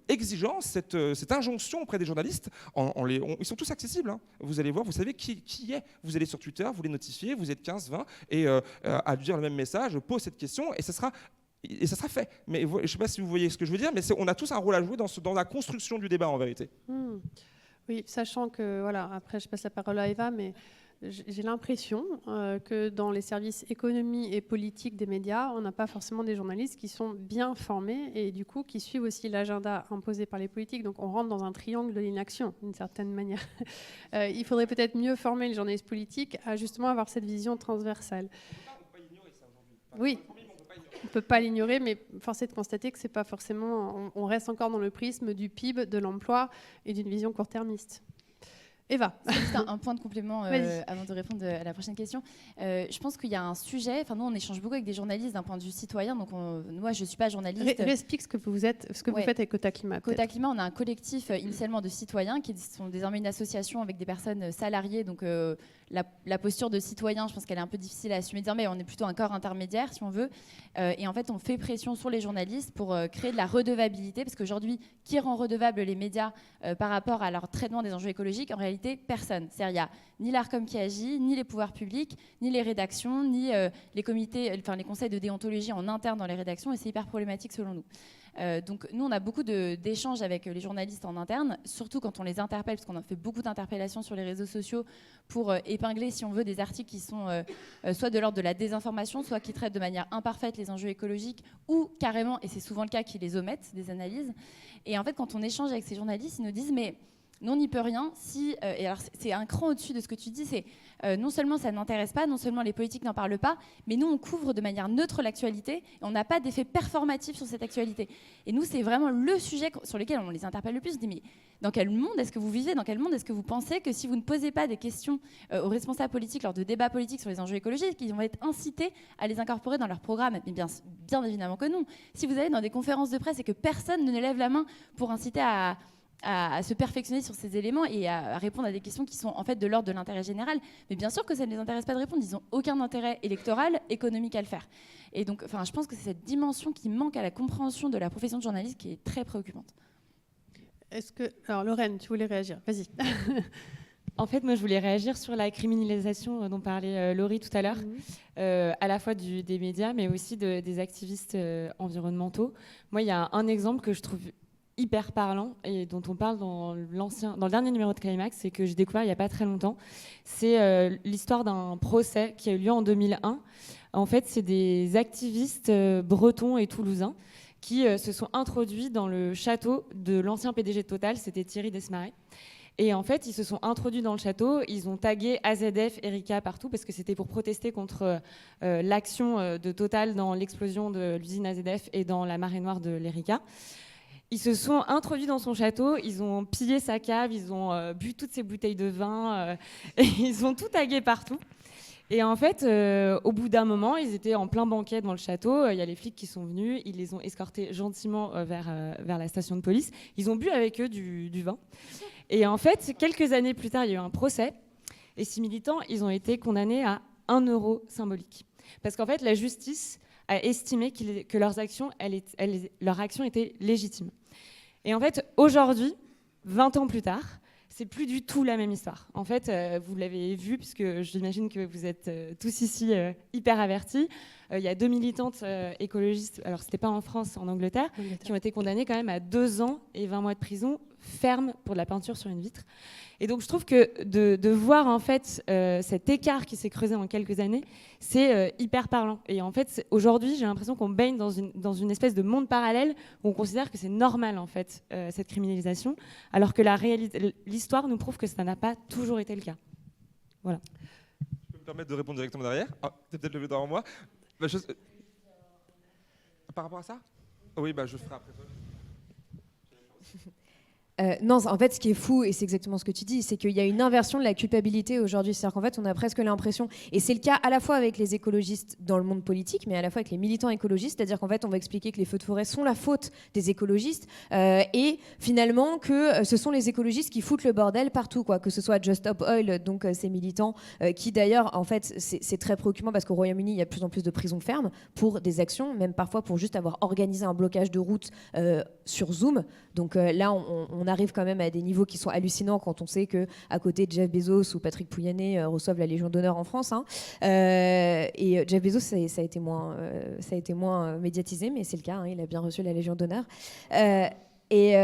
D: exigence, cette injonction auprès des journalistes. Ils sont tous accessibles, hein. Vous allez voir, vous savez qui est. Vous allez sur Twitter, vous les notifiez, vous êtes 15, 20, et à lui dire le même message, pose cette question, et ça sera fait. Mais je ne sais pas si vous voyez ce que je veux dire, mais on a tous un rôle à jouer dans la construction du débat, en vérité.
A: Oui, sachant que, voilà, après je passe la parole à Eva, mais j'ai l'impression que dans les services économie et politique des médias, on n'a pas forcément des journalistes qui sont bien formés et du coup qui suivent aussi l'agenda imposé par les politiques. Donc on rentre dans un triangle de l'inaction d'une certaine manière. Il faudrait peut-être mieux former les journalistes politiques à justement avoir cette vision transversale.
D: On ne peut pas ignorer ça aujourd'hui.
A: Oui. On ne peut pas l'ignorer, mais force est de constater que c'est pas forcément. On reste encore dans le prisme du PIB, de l'emploi et d'une vision court-termiste. Eva.
F: C'est juste un point de complément avant de répondre à la prochaine question. Je pense qu'il y a un sujet. Enfin, nous, on échange beaucoup avec des journalistes d'un point de vue citoyen. Donc, moi, je ne suis pas journaliste.
A: Explique ce que vous êtes, vous faites avec Quota Climat.
F: Quota Climat, on a un collectif initialement de citoyens qui sont désormais une association avec des personnes salariées. Donc, la posture de citoyen, je pense qu'elle est un peu difficile à assumer désormais. On est plutôt un corps intermédiaire, si on veut. Et en fait, on fait pression sur les journalistes pour créer de la redevabilité. Parce qu'aujourd'hui, qui rend redevables les médias par rapport à leur traitement des enjeux écologiques? En réalité, personne. C'est-à-dire, il n'y a ni l'Arcom qui agit, ni les pouvoirs publics, ni les rédactions, ni les comités, enfin les conseils de déontologie en interne dans les rédactions, et c'est hyper problématique selon nous. Donc nous, on a beaucoup d'échanges avec les journalistes en interne, surtout quand on les interpelle, parce qu'on a fait beaucoup d'interpellations sur les réseaux sociaux pour épingler, si on veut, des articles qui sont soit de l'ordre de la désinformation, soit qui traitent de manière imparfaite les enjeux écologiques, ou carrément, et c'est souvent le cas, qui les omettent des analyses. Et en fait, quand on échange avec ces journalistes, ils nous disent « mais nous, on n'y peut rien si... et alors, c'est un cran au-dessus de ce que tu dis, c'est non seulement ça n'intéresse pas, non seulement les politiques n'en parlent pas, mais nous, on couvre de manière neutre l'actualité et on n'a pas d'effet performatif sur cette actualité. Et nous, c'est vraiment le sujet sur lequel on les interpelle le plus. On dit, mais dans quel monde est-ce que vous vivez? Dans quel monde est-ce que vous pensez que si vous ne posez pas des questions aux responsables politiques lors de débats politiques sur les enjeux écologiques, qu'ils vont être incités à les incorporer dans leur programme? Mais bien évidemment que non. Si vous allez dans des conférences de presse et que personne ne lève la main pour inciter à se perfectionner sur ces éléments et à répondre à des questions qui sont en fait de l'ordre de l'intérêt général. Mais bien sûr que ça ne les intéresse pas de répondre. Ils n'ont aucun intérêt électoral, économique à le faire. Et donc, je pense que c'est cette dimension qui manque à la compréhension de la profession de journaliste qui est très préoccupante.
A: Alors Lorraine, tu voulais réagir? Vas-y.
B: En fait, moi, je voulais réagir sur la criminalisation dont parlait Laurie tout à l'heure, à la fois des médias, mais aussi des activistes environnementaux. Moi, il y a un exemple que je trouve hyper parlant et dont on parle dans le dernier numéro de Climax et que j'ai découvert il n'y a pas très longtemps. C'est l'histoire d'un procès qui a eu lieu en 2001. En fait, c'est des activistes bretons et toulousains qui se sont introduits dans le château de l'ancien PDG de Total, c'était Thierry Desmarais. Et en fait, ils se sont introduits dans le château, ils ont tagué AZF, Erika partout, parce que c'était pour protester contre l'action de Total dans l'explosion de l'usine AZF et dans la marée noire de l'Erika. Ils se sont introduits dans son château, ils ont pillé sa cave, ils ont bu toutes ses bouteilles de vin, et ils ont tout tagué partout. Et en fait, au bout d'un moment, ils étaient en plein banquet devant le château. Il y a les flics qui sont venus. Ils les ont escortés gentiment vers la station de police. Ils ont bu avec eux du vin. Et en fait, quelques années plus tard, il y a eu un procès. Et ces militants, ils ont été condamnés à 1 euro symbolique. Parce qu'en fait, la justice a estimé que leurs actions étaient légitimes. Et en fait, aujourd'hui, 20 ans plus tard, c'est plus du tout la même histoire. En fait, vous l'avez vu, puisque j'imagine que vous êtes tous ici hyper avertis. Il y a 2 militantes écologistes, alors c'était pas en France, en Angleterre, qui ont été condamnées quand même à 2 ans et 20 mois de prison ferme pour de la peinture sur une vitre. Et donc je trouve que de voir en fait cet écart qui s'est creusé en quelques années, c'est hyper parlant. Et en fait, aujourd'hui, j'ai l'impression qu'on baigne dans une espèce de monde parallèle où on considère que c'est normal en fait cette criminalisation, alors que l'histoire nous prouve que ça n'a pas toujours été le cas. Voilà.
D: Je peux me permettre de répondre directement derrière. Ah, t'es peut-être levé devant moi. Par rapport à ça ? Oui, je ferai après toi.
C: Non, en fait, ce qui est fou, et c'est exactement ce que tu dis, c'est qu'il y a une inversion de la culpabilité aujourd'hui. C'est-à-dire qu'en fait, on a presque l'impression, et c'est le cas à la fois avec les écologistes dans le monde politique, mais à la fois avec les militants écologistes, c'est-à-dire qu'en fait, on va expliquer que les feux de forêt sont la faute des écologistes, et finalement que ce sont les écologistes qui foutent le bordel partout, quoi. Que ce soit Just Stop Oil, donc ces militants, qui d'ailleurs, en fait, c'est très préoccupant parce qu'au Royaume-Uni, il y a de plus en plus de prisons fermes pour des actions, même parfois pour juste avoir organisé un blocage de route sur Zoom. Donc là, on arrive quand même à des niveaux qui sont hallucinants quand on sait qu'à côté de Jeff Bezos ou Patrick Pouyanné reçoivent la Légion d'honneur en France. Hein. Et Jeff Bezos, ça a été moins médiatisé, mais c'est le cas, hein, il a bien reçu la Légion d'honneur. Et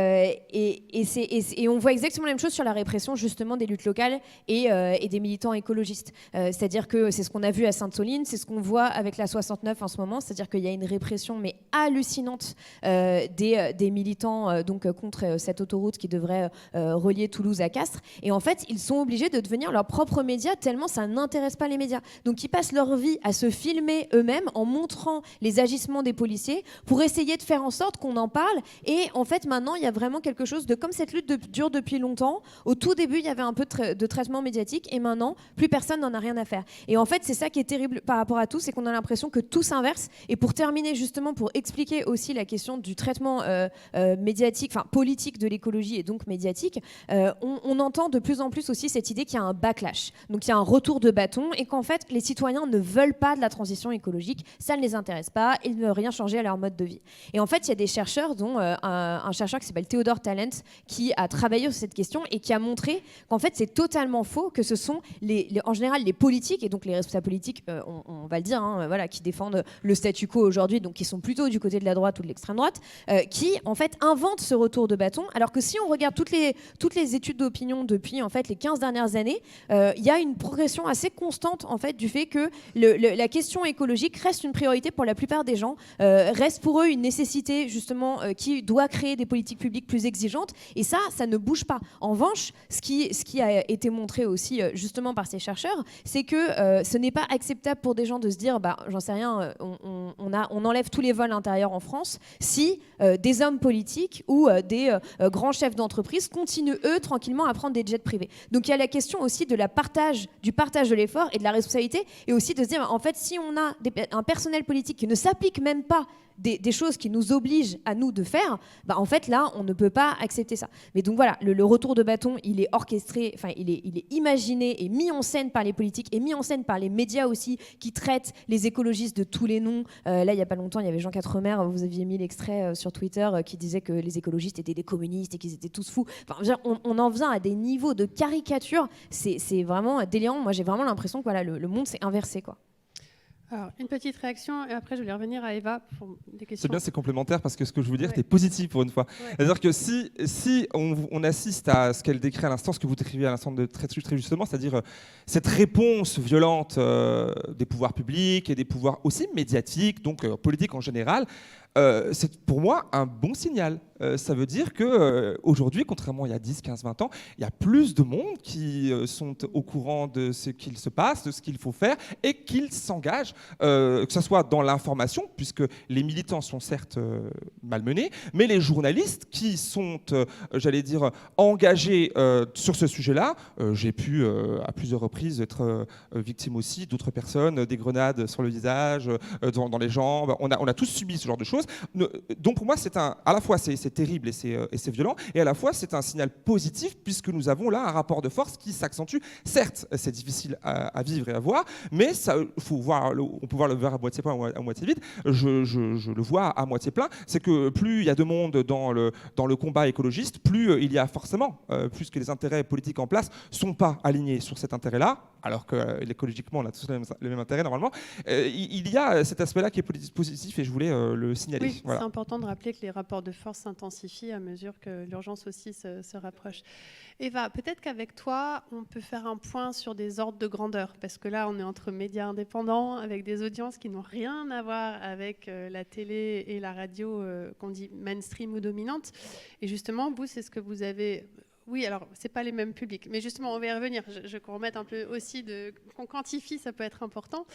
C: on voit exactement la même chose sur la répression justement des luttes locales et des militants écologistes. C'est-à-dire que c'est ce qu'on a vu à Sainte-Soline, c'est ce qu'on voit avec la 69 en ce moment, c'est-à-dire qu'il y a une répression mais hallucinante des militants donc contre cette autoroute qui devrait relier Toulouse à Castres. Et en fait, ils sont obligés de devenir leurs propres médias tellement ça n'intéresse pas les médias. Donc ils passent leur vie à se filmer eux-mêmes en montrant les agissements des policiers pour essayer de faire en sorte qu'on en parle. Et en fait, maintenant, il y a vraiment quelque chose de... Comme cette lutte dure depuis longtemps, au tout début, il y avait un peu de traitement médiatique et maintenant, plus personne n'en a rien à faire. Et en fait, c'est ça qui est terrible par rapport à tout, c'est qu'on a l'impression que tout s'inverse. Et pour terminer, justement, pour expliquer aussi la question du traitement médiatique, enfin politique de l'écologie et donc médiatique, on entend de plus en plus aussi cette idée qu'il y a un backlash. Donc il y a un retour de bâton et qu'en fait, les citoyens ne veulent pas de la transition écologique, ça ne les intéresse pas, ils ne veulent rien changer à leur mode de vie. Et en fait, il y a des chercheurs, dont un chercheur qui s'appelle Theodore Talent, qui a travaillé sur cette question et qui a montré qu'en fait c'est totalement faux, que ce sont en général les politiques, et donc les responsables politiques, on va le dire, hein, voilà, qui défendent le statu quo aujourd'hui, donc qui sont plutôt du côté de la droite ou de l'extrême droite, qui en fait inventent ce retour de bâton, alors que si on regarde toutes les études d'opinion depuis en fait les 15 dernières années, il y a une progression assez constante en fait du fait que la question écologique reste une priorité pour la plupart des gens, reste pour eux une nécessité justement qui doit créer des politiques publiques plus exigeantes, et ça ne bouge pas. En revanche, ce qui a été montré aussi justement par ces chercheurs, c'est que ce n'est pas acceptable pour des gens de se dire, j'en sais rien, on enlève tous les vols intérieurs en France si des hommes politiques ou des grands chefs d'entreprise continuent eux tranquillement à prendre des jets privés. Donc il y a la question aussi du partage de l'effort et de la responsabilité, et aussi de se dire, en fait, si on a un personnel politique qui ne s'applique même pas des choses qui nous obligent à nous de faire, en fait là on ne peut pas accepter ça. Mais donc voilà, le retour de bâton, il est orchestré, enfin il est imaginé et mis en scène par les politiques et mis en scène par les médias aussi, qui traitent les écologistes de tous les noms. Là il y a pas longtemps, il y avait Jean Quatremer, vous aviez mis l'extrait sur Twitter, qui disait que les écologistes étaient des communistes et qu'ils étaient tous fous. Enfin, on en vient à des niveaux de caricature, c'est vraiment délirant. Moi j'ai vraiment l'impression que voilà, le monde s'est inversé, quoi.
A: Alors, une petite réaction, et après je vais revenir à Eva pour des questions.
D: C'est bien, c'est complémentaire, parce que ce que je veux dire, t'es positif pour une fois. Ouais. C'est-à-dire que si on assiste à ce qu'elle décrit à l'instant, ce que vous décrivez à l'instant très justement, c'est-à-dire cette réponse violente des pouvoirs publics et des pouvoirs aussi médiatiques, donc politiques en général, c'est pour moi un bon signal. Ça veut dire qu'aujourd'hui, contrairement à il y a 10, 15, 20 ans, il y a plus de monde qui sont au courant de ce qu'il se passe, de ce qu'il faut faire, et qu'ils s'engagent, que ce soit dans l'information, puisque les militants sont certes malmenés, mais les journalistes qui sont, j'allais dire, engagés sur ce sujet-là. J'ai pu, à plusieurs reprises, être victime aussi d'autres personnes, des grenades sur le visage, dans les jambes. On a tous subi ce genre de choses. Donc pour moi, à la fois c'est terrible et c'est violent, et à la fois c'est un signal positif, puisque nous avons là un rapport de force qui s'accentue. Certes, c'est difficile à vivre et à voir, mais on peut voir le verre à moitié plein ou à moitié vide. Je le vois à moitié plein. C'est que plus il y a de monde dans le combat écologiste, plus il y a forcément, plus que les intérêts politiques en place sont pas alignés sur cet intérêt-là, alors que écologiquement on a tous les mêmes intérêts normalement. Il y a cet aspect-là qui est positif, et je voulais le signaler.
A: Oui,
D: voilà.
A: C'est important de rappeler que les rapports de force s'intensifient à mesure que l'urgence aussi se rapproche. Eva, peut-être qu'avec toi, on peut faire un point sur des ordres de grandeur, parce que là, on est entre médias indépendants, avec des audiences qui n'ont rien à voir avec la télé et la radio qu'on dit mainstream ou dominante. Et justement, vous, c'est ce que vous avez... Oui, alors, c'est pas les mêmes publics, mais justement, on va y revenir. Qu'on remette un peu aussi, qu'on quantifie, ça peut être important.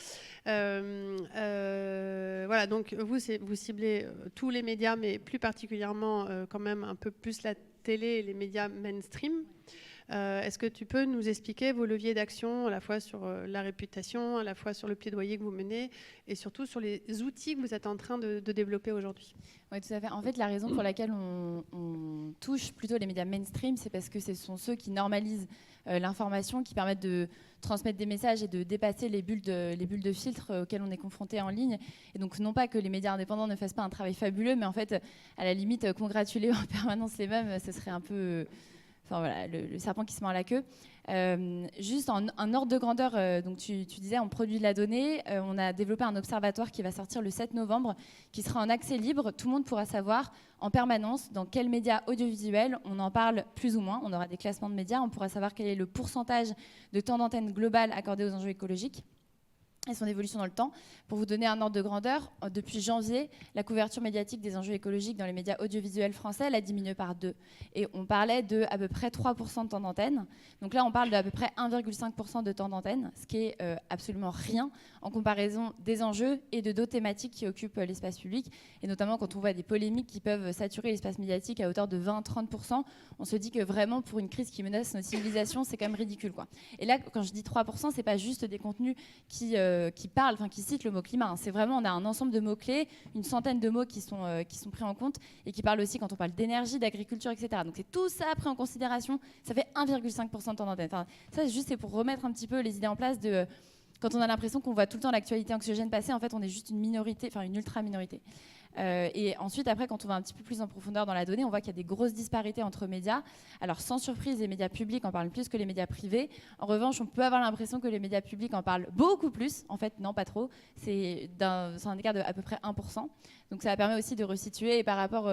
A: Voilà, donc vous ciblez tous les médias, mais plus particulièrement quand même un peu plus la télé et les médias mainstream. Est-ce que tu peux nous expliquer vos leviers d'action, à la fois sur la réputation, à la fois sur le plaidoyer que vous menez, et surtout sur les outils que vous êtes en train de développer aujourd'hui?
F: Oui, tout à fait. En fait, la raison pour laquelle on touche plutôt les médias mainstream, c'est parce que ce sont ceux qui normalisent l'information, qui permettent de transmettre des messages et de dépasser les bulles de filtre auxquelles on est confronté en ligne. Et donc, non pas que les médias indépendants ne fassent pas un travail fabuleux, mais en fait, à la limite, congratuler en permanence les mêmes, ce serait un peu... Enfin voilà, le serpent qui se mord la queue. Juste en ordre de grandeur, donc tu disais, on produit de la donnée. On a développé un observatoire qui va sortir le 7 novembre, qui sera en accès libre. Tout le monde pourra savoir en permanence dans quels médias audiovisuels on en parle plus ou moins. On aura des classements de médias. On pourra savoir quel est le pourcentage de temps d'antenne global accordé aux enjeux écologiques et son évolution dans le temps. Pour vous donner un ordre de grandeur, depuis janvier, la couverture médiatique des enjeux écologiques dans les médias audiovisuels français, elle a diminué par 2. Et on parlait de à peu près 3% de temps d'antenne. Donc là, on parle de à peu près 1,5% de temps d'antenne, ce qui est absolument rien en comparaison des enjeux et de d'autres thématiques qui occupent l'espace public. Et notamment quand on voit des polémiques qui peuvent saturer l'espace médiatique à hauteur de 20-30%, on se dit que vraiment, pour une crise qui menace notre civilisation, c'est quand même ridicule, quoi. Et là, quand je dis 3%, c'est pas juste des contenus qui citent le mot climat. Hein. C'est vraiment, on a un ensemble de mots-clés, une centaine de mots qui sont pris en compte et qui parlent aussi quand on parle d'énergie, d'agriculture, etc. Donc c'est tout ça pris en considération. Ça fait 1,5% de temps d'antenne. Enfin, ça, c'est pour remettre un petit peu les idées en place de... Quand on a l'impression qu'on voit tout le temps l'actualité anxiogène passer, en fait, on est juste une minorité, enfin une ultra-minorité. Et ensuite, après, quand on va un petit peu plus en profondeur dans la donnée, on voit qu'il y a des grosses disparités entre médias. Alors, sans surprise, les médias publics en parlent plus que les médias privés. En revanche, on peut avoir l'impression que les médias publics en parlent beaucoup plus. En fait, non, pas trop. C'est un écart de à peu près 1%. Donc, ça permet aussi de resituer. Et par rapport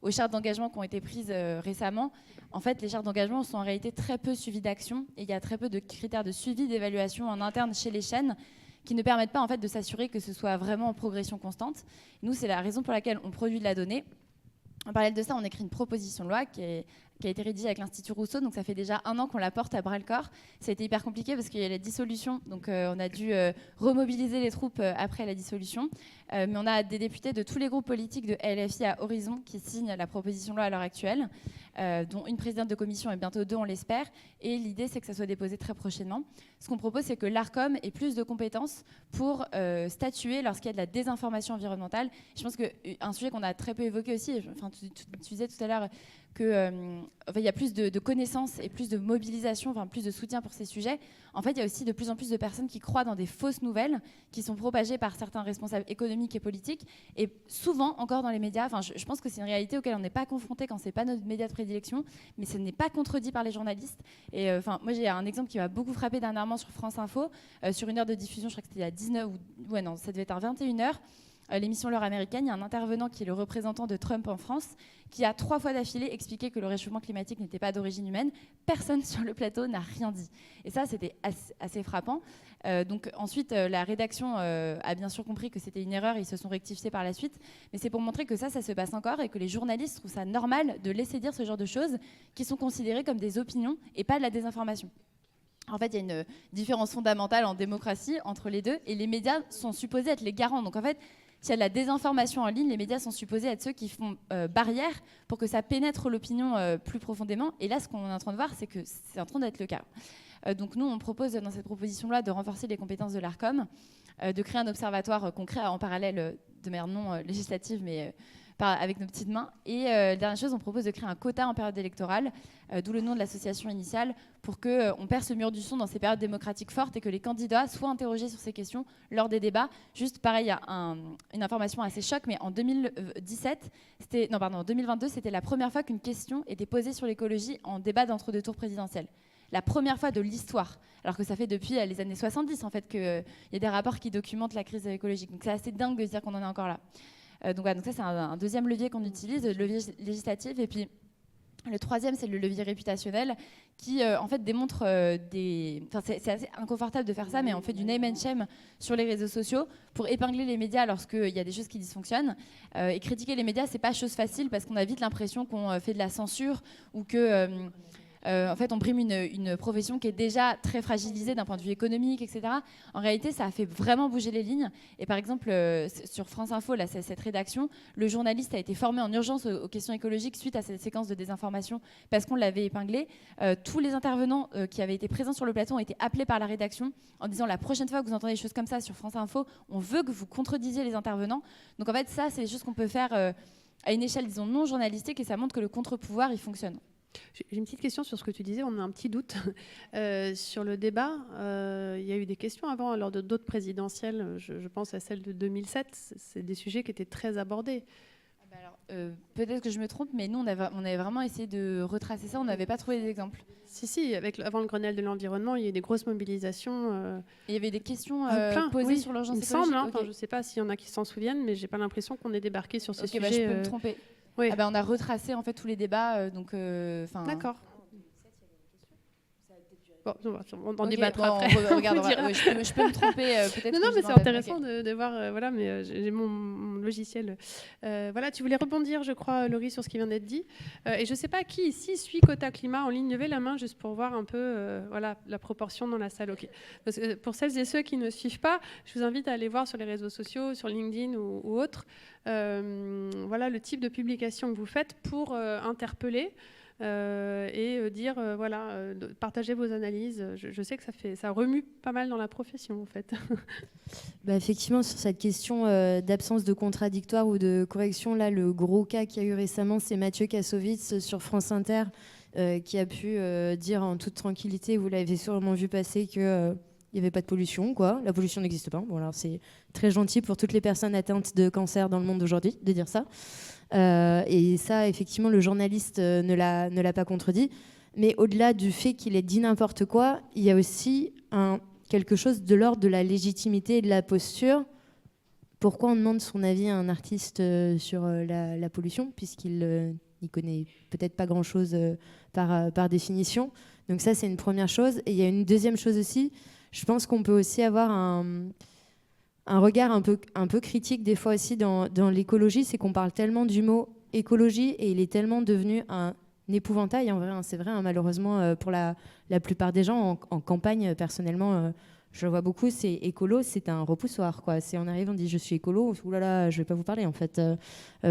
F: aux chartes d'engagement qui ont été prises récemment, en fait, les chartes d'engagement sont en réalité très peu suivies d'actions. Et il y a très peu de critères de suivi, d'évaluation en interne chez les chaînes, qui ne permettent pas en fait de s'assurer que ce soit vraiment en progression constante. Nous, c'est la raison pour laquelle on produit de la donnée. En parallèle de ça, on écrit une proposition de loi qui a été rédigée avec l'Institut Rousseau, donc ça fait déjà 1 an qu'on la porte à bras-le-corps. Ça a été hyper compliqué parce qu'il y a la dissolution, donc on a dû remobiliser les troupes après la dissolution. Mais on a des députés de tous les groupes politiques de LFI à Horizon qui signent la proposition de loi à l'heure actuelle, dont une présidente de commission et bientôt 2, on l'espère. Et l'idée, c'est que ça soit déposé très prochainement. Ce qu'on propose, c'est que l'ARCOM ait plus de compétences pour statuer lorsqu'il y a de la désinformation environnementale. Je pense qu'un sujet qu'on a très peu évoqué aussi, enfin, tu disais tout à l'heure qu'il y a plus de connaissances et plus de mobilisation, enfin plus de soutien pour ces sujets. En fait, il y a aussi de plus en plus de personnes qui croient dans des fausses nouvelles qui sont propagées par certains responsables économiques et politiques, et souvent encore dans les médias. Enfin, je pense que c'est une réalité auquel on n'est pas confronté quand c'est pas notre média de prédilection, mais ce n'est pas contredit par les journalistes. Et enfin, moi j'ai un exemple qui m'a beaucoup frappé dernièrement sur France Info, sur une heure de diffusion, je crois que c'était à 19 ou ouais non, ça devait être à 21h. l'émission L'heure américaine, il y a un intervenant qui est le représentant de Trump en France, qui a 3 fois d'affilée expliqué que le réchauffement climatique n'était pas d'origine humaine. Personne sur le plateau n'a rien dit. Et ça, c'était assez frappant. Donc ensuite, la rédaction a bien sûr compris que c'était une erreur, ils se sont rectifiés par la suite. Mais c'est pour montrer que ça se passe encore et que les journalistes trouvent ça normal de laisser dire ce genre de choses qui sont considérées comme des opinions et pas de la désinformation. En fait, il y a une différence fondamentale en démocratie entre les deux et les médias sont supposés être les garants. Donc en fait, s'il y a de la désinformation en ligne, les médias sont supposés être ceux qui font barrière pour que ça pénètre l'opinion plus profondément. Et là, ce qu'on est en train de voir, c'est que c'est en train d'être le cas. Donc nous, on propose dans cette proposition-là de renforcer les compétences de l'Arcom, de créer un observatoire concret en parallèle de manière non législative, mais avec nos petites mains. Et dernière chose, on propose de créer un quota en période électorale, d'où le nom de l'association initiale, pour qu'on perce le mur du son dans ces périodes démocratiques fortes et que les candidats soient interrogés sur ces questions lors des débats. Juste pareil, il y a une information assez choc, mais en 2022, c'était la première fois qu'une question était posée sur l'écologie en débat d'entre-deux tours présidentiels. La première fois de l'histoire, alors que ça fait depuis les années 70 en fait qu'il y a des rapports qui documentent la crise écologique. Donc c'est assez dingue de se dire qu'on en est encore là. Donc ça c'est un deuxième levier qu'on utilise, le levier législatif. Et puis le troisième, c'est le levier réputationnel qui en fait démontre c'est assez inconfortable de faire ça, mais on fait du name and shame sur les réseaux sociaux pour épingler les médias lorsqu'il y a des choses qui dysfonctionnent. Et critiquer les médias, c'est pas chose facile parce qu'on a vite l'impression qu'on fait de la censure ou que en fait, on brime une profession qui est déjà très fragilisée d'un point de vue économique, etc. En réalité, ça a fait vraiment bouger les lignes. Et par exemple, sur France Info, là, cette rédaction, le journaliste a été formé en urgence aux questions écologiques suite à cette séquence de désinformation parce qu'on l'avait épinglé. Tous les intervenants qui avaient été présents sur le plateau ont été appelés par la rédaction en disant la prochaine fois que vous entendez des choses comme ça sur France Info, on veut que vous contredisiez les intervenants. Donc en fait, ça, c'est des choses qu'on peut faire à une échelle, disons, non journalistique et ça montre que le contre-pouvoir, il fonctionne.
A: J'ai une petite question sur ce que tu disais, on a un petit doute sur le débat. Il y a eu des questions avant, lors de d'autres présidentielles, je pense à celle de 2007, c'est des sujets qui étaient très abordés.
F: Peut-être que je me trompe, mais nous, on avait vraiment essayé de retracer ça, on n'avait pas trouvé d'exemple.
A: Si, avant le Grenelle de l'environnement, il y a eu des grosses mobilisations.
F: Il y avait des questions
A: posées
F: sur l'urgence écologique.
A: Il me semble, okay. Je ne sais pas s'il y en a qui s'en souviennent, mais je n'ai pas l'impression qu'on ait débarqué sur ces sujets.
F: Je peux me tromper. Oui. On a retracé en fait tous les débats,
A: D'accord. Bon, on débattra après.
F: Je peux me tromper peut-être.
A: Non, mais c'est intéressant de voir. Voilà, mais j'ai mon logiciel. Voilà, tu voulais rebondir, je crois, Laurie, sur ce qui vient d'être dit. Et je ne sais pas qui ici suit Quota Climat en ligne. Levez la main juste pour voir un peu la proportion dans la salle. Okay. Parce que pour celles et ceux qui ne suivent pas, je vous invite à aller voir sur les réseaux sociaux, sur LinkedIn ou autres, voilà le type de publication que vous faites pour interpeller. Et dire partagez vos analyses. Je sais que ça remue pas mal dans la profession en fait.
E: Effectivement, sur cette question d'absence de contradictoire ou de correction, là le gros cas qu'il y a eu récemment, c'est Mathieu Kassovitz sur France Inter qui a pu dire en toute tranquillité, vous l'avez sûrement vu passer, que il n'y avait pas de pollution, quoi. La pollution n'existe pas. Bon, alors c'est très gentil pour toutes les personnes atteintes de cancer dans le monde d'aujourd'hui de dire ça. Et ça, effectivement, le journaliste ne l'a pas contredit. Mais au-delà du fait qu'il ait dit n'importe quoi, il y a aussi quelque chose de l'ordre de la légitimité et de la posture. Pourquoi on demande son avis à un artiste sur la pollution, puisqu'il n'y connaît peut-être pas grand-chose par définition. Donc ça, c'est une première chose. Et il y a une deuxième chose aussi. Je pense qu'on peut aussi avoir un regard un peu critique des fois aussi dans l'écologie, c'est qu'on parle tellement du mot écologie et il est tellement devenu un épouvantail, en vrai, c'est vrai, malheureusement pour la plupart des gens en campagne, personnellement, je le vois beaucoup, c'est écolo, c'est un repoussoir, quoi. On arrive, on dit je suis écolo, oulala, je vais pas vous parler en fait.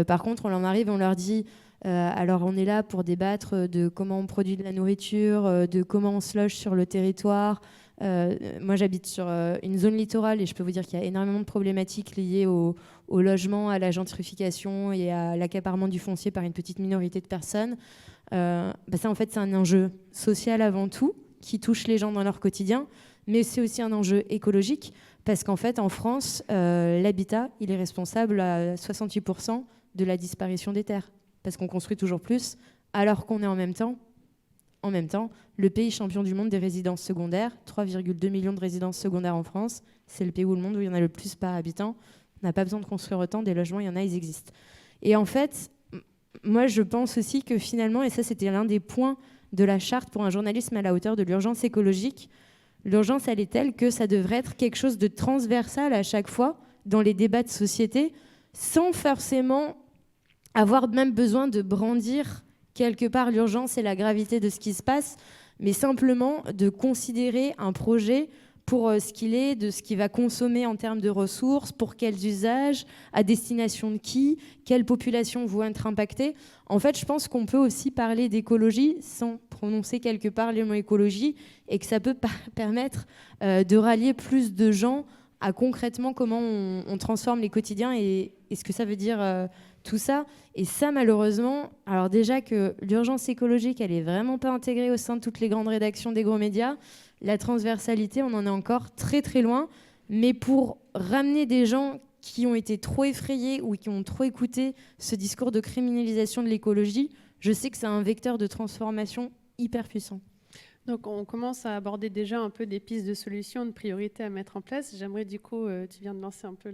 E: Par contre, on en arrive, on leur dit alors on est là pour débattre de comment on produit de la nourriture, de comment on se loge sur le territoire. Moi j'habite sur une zone littorale et je peux vous dire qu'il y a énormément de problématiques liées au logement, à la gentrification et à l'accaparement du foncier par une petite minorité de personnes. Ça en fait c'est un enjeu social avant tout qui touche les gens dans leur quotidien, mais c'est aussi un enjeu écologique parce qu'en fait en France l'habitat il est responsable à 68% de la disparition des terres parce qu'on construit toujours plus alors qu'on est en même temps le pays champion du monde des résidences secondaires, 3,2 millions de résidences secondaires en France, c'est le pays au monde où il y en a le plus par habitant. On n'a pas besoin de construire autant, des logements, il y en a, ils existent. Et en fait, moi, je pense aussi que finalement, et ça, c'était l'un des points de la charte pour un journalisme à la hauteur de l'urgence écologique, l'urgence, elle est telle que ça devrait être quelque chose de transversal à chaque fois dans les débats de société, sans forcément avoir même besoin de brandir quelque part l'urgence et la gravité de ce qui se passe, mais simplement de considérer un projet pour ce qu'il est, de ce qu'il va consommer en termes de ressources, pour quels usages, à destination de qui, quelles populations vont être impactées. En fait, je pense qu'on peut aussi parler d'écologie sans prononcer quelque part le mot écologie, et que ça peut permettre de rallier plus de gens à concrètement comment on transforme les quotidiens et ce que ça veut dire tout ça. Et ça, malheureusement, alors déjà que l'urgence écologique, elle est vraiment pas intégrée au sein de toutes les grandes rédactions des gros médias. La transversalité, on en est encore très très loin. Mais pour ramener des gens qui ont été trop effrayés ou qui ont trop écouté ce discours de criminalisation de l'écologie, je sais que c'est un vecteur de transformation hyper puissant.
A: Donc on commence à aborder déjà un peu des pistes de solutions, de priorités à mettre en place. J'aimerais du coup, tu viens de lancer un peu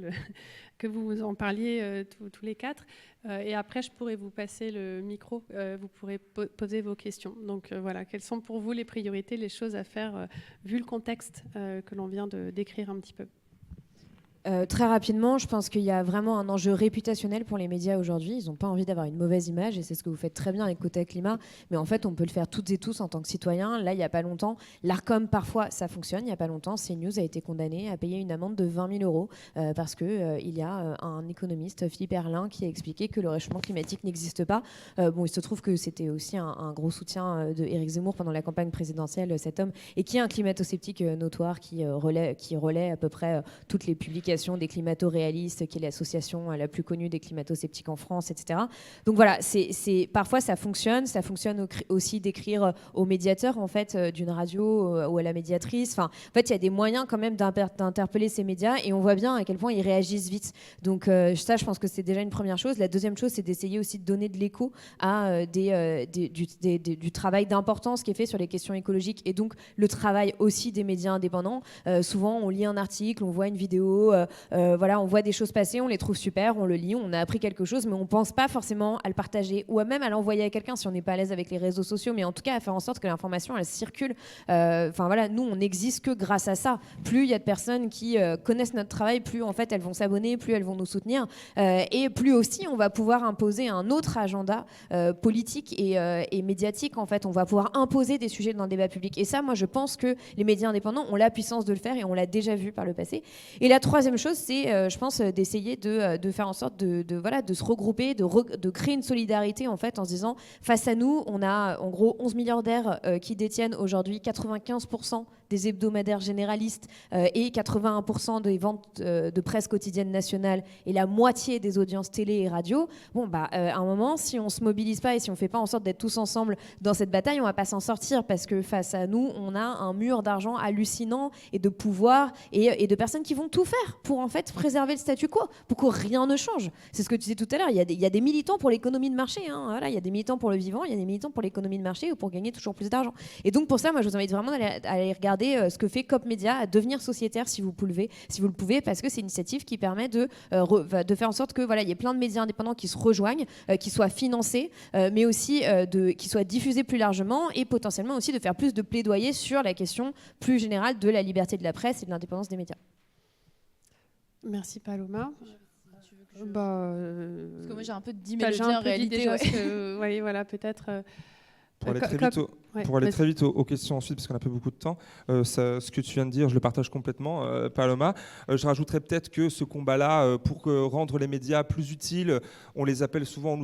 A: que vous en parliez tous les quatre. Et après, je pourrais vous passer le micro. Vous pourrez poser vos questions. Donc voilà, quelles sont pour vous les priorités, les choses à faire, vu le contexte que l'on vient de décrire un petit peu?
C: Très rapidement, je pense qu'il y a vraiment un enjeu réputationnel pour les médias aujourd'hui. Ils n'ont pas envie d'avoir une mauvaise image et c'est ce que vous faites très bien avec Quota Climat. Mais en fait, on peut le faire toutes et tous en tant que citoyens. Là, il n'y a pas longtemps, l'Arcom, parfois, ça fonctionne. Il n'y a pas longtemps, CNews a été condamné à payer une amende de 20 000 € parce qu'il y a un économiste, Philippe Erlin, qui a expliqué que le réchauffement climatique n'existe pas. Bon, il se trouve que c'était aussi un gros soutien de Éric Zemmour pendant la campagne présidentielle, cet homme, et qui est un climato-sceptique notoire qui relaie à peu près toutes les publications des climato-réalistes, qui est l'association la plus connue des climato-sceptiques en France, etc. Donc voilà, parfois ça fonctionne aussi d'écrire au médiateur en fait, d'une radio ou à la médiatrice. Enfin, en fait, il y a des moyens quand même d'interpeller ces médias et on voit bien à quel point ils réagissent vite. Donc ça, je pense que c'est déjà une première chose. La deuxième chose, c'est d'essayer aussi de donner de l'écho à du travail d'importance qui est fait sur les questions écologiques et donc le travail aussi des médias indépendants. Souvent, on lit un article, on voit une vidéo, voilà, on voit des choses passer, on les trouve super, on le lit, on a appris quelque chose, mais on pense pas forcément à le partager ou même à l'envoyer à quelqu'un si on n'est pas à l'aise avec les réseaux sociaux, mais en tout cas à faire en sorte que l'information elle circule. Enfin voilà, nous on n'existe que grâce à ça. Plus il y a de personnes qui connaissent notre travail, plus en fait elles vont s'abonner, plus elles vont nous soutenir, et plus aussi on va pouvoir imposer un autre agenda politique et médiatique. En fait, on va pouvoir imposer des sujets dans le débat public. Et ça, moi je pense que les médias indépendants ont la puissance de le faire et on l'a déjà vu par le passé. Et la troisième chose, c'est, je pense, d'essayer de faire en sorte de se regrouper, de créer une solidarité en fait, en se disant, face à nous, on a en gros 11 milliardaires qui détiennent aujourd'hui 95% des hebdomadaires généralistes et 81% des ventes de presse quotidienne nationale et la moitié des audiences télé et radio. Bon, à un moment, si on se mobilise pas et si on fait pas en sorte d'être tous ensemble dans cette bataille, on va pas s'en sortir parce que face à nous, on a un mur d'argent hallucinant et de pouvoir et de personnes qui vont tout faire pour en fait préserver le statu quo, pour que rien ne change. C'est ce que tu disais tout à l'heure, il y a des militants pour l'économie de marché, hein. Voilà, il y a des militants pour le vivant, il y a des militants pour l'économie de marché ou pour gagner toujours plus d'argent. Et donc pour ça, moi je vous invite vraiment à aller regarder ce que fait COP Média, à devenir sociétaire si vous le pouvez, parce que c'est une initiative qui permet de faire en sorte que voilà, il y ait plein de médias indépendants qui se rejoignent, qui soient financés, mais aussi qui soient diffusés plus largement et potentiellement aussi de faire plus de plaidoyer sur la question plus générale de la liberté de la presse et de l'indépendance des médias.
A: Merci Paloma.
F: Parce que moi j'ai un peu dit mais
A: en
F: réalité.
A: Oui, voilà, peut-être.
D: Pour aller très vite aux questions ensuite, parce qu'on n'a pas beaucoup de temps, ce que tu viens de dire, je le partage complètement, Paloma. Je rajouterais peut-être que ce combat-là, pour rendre les médias plus utiles, on nous appelle souvent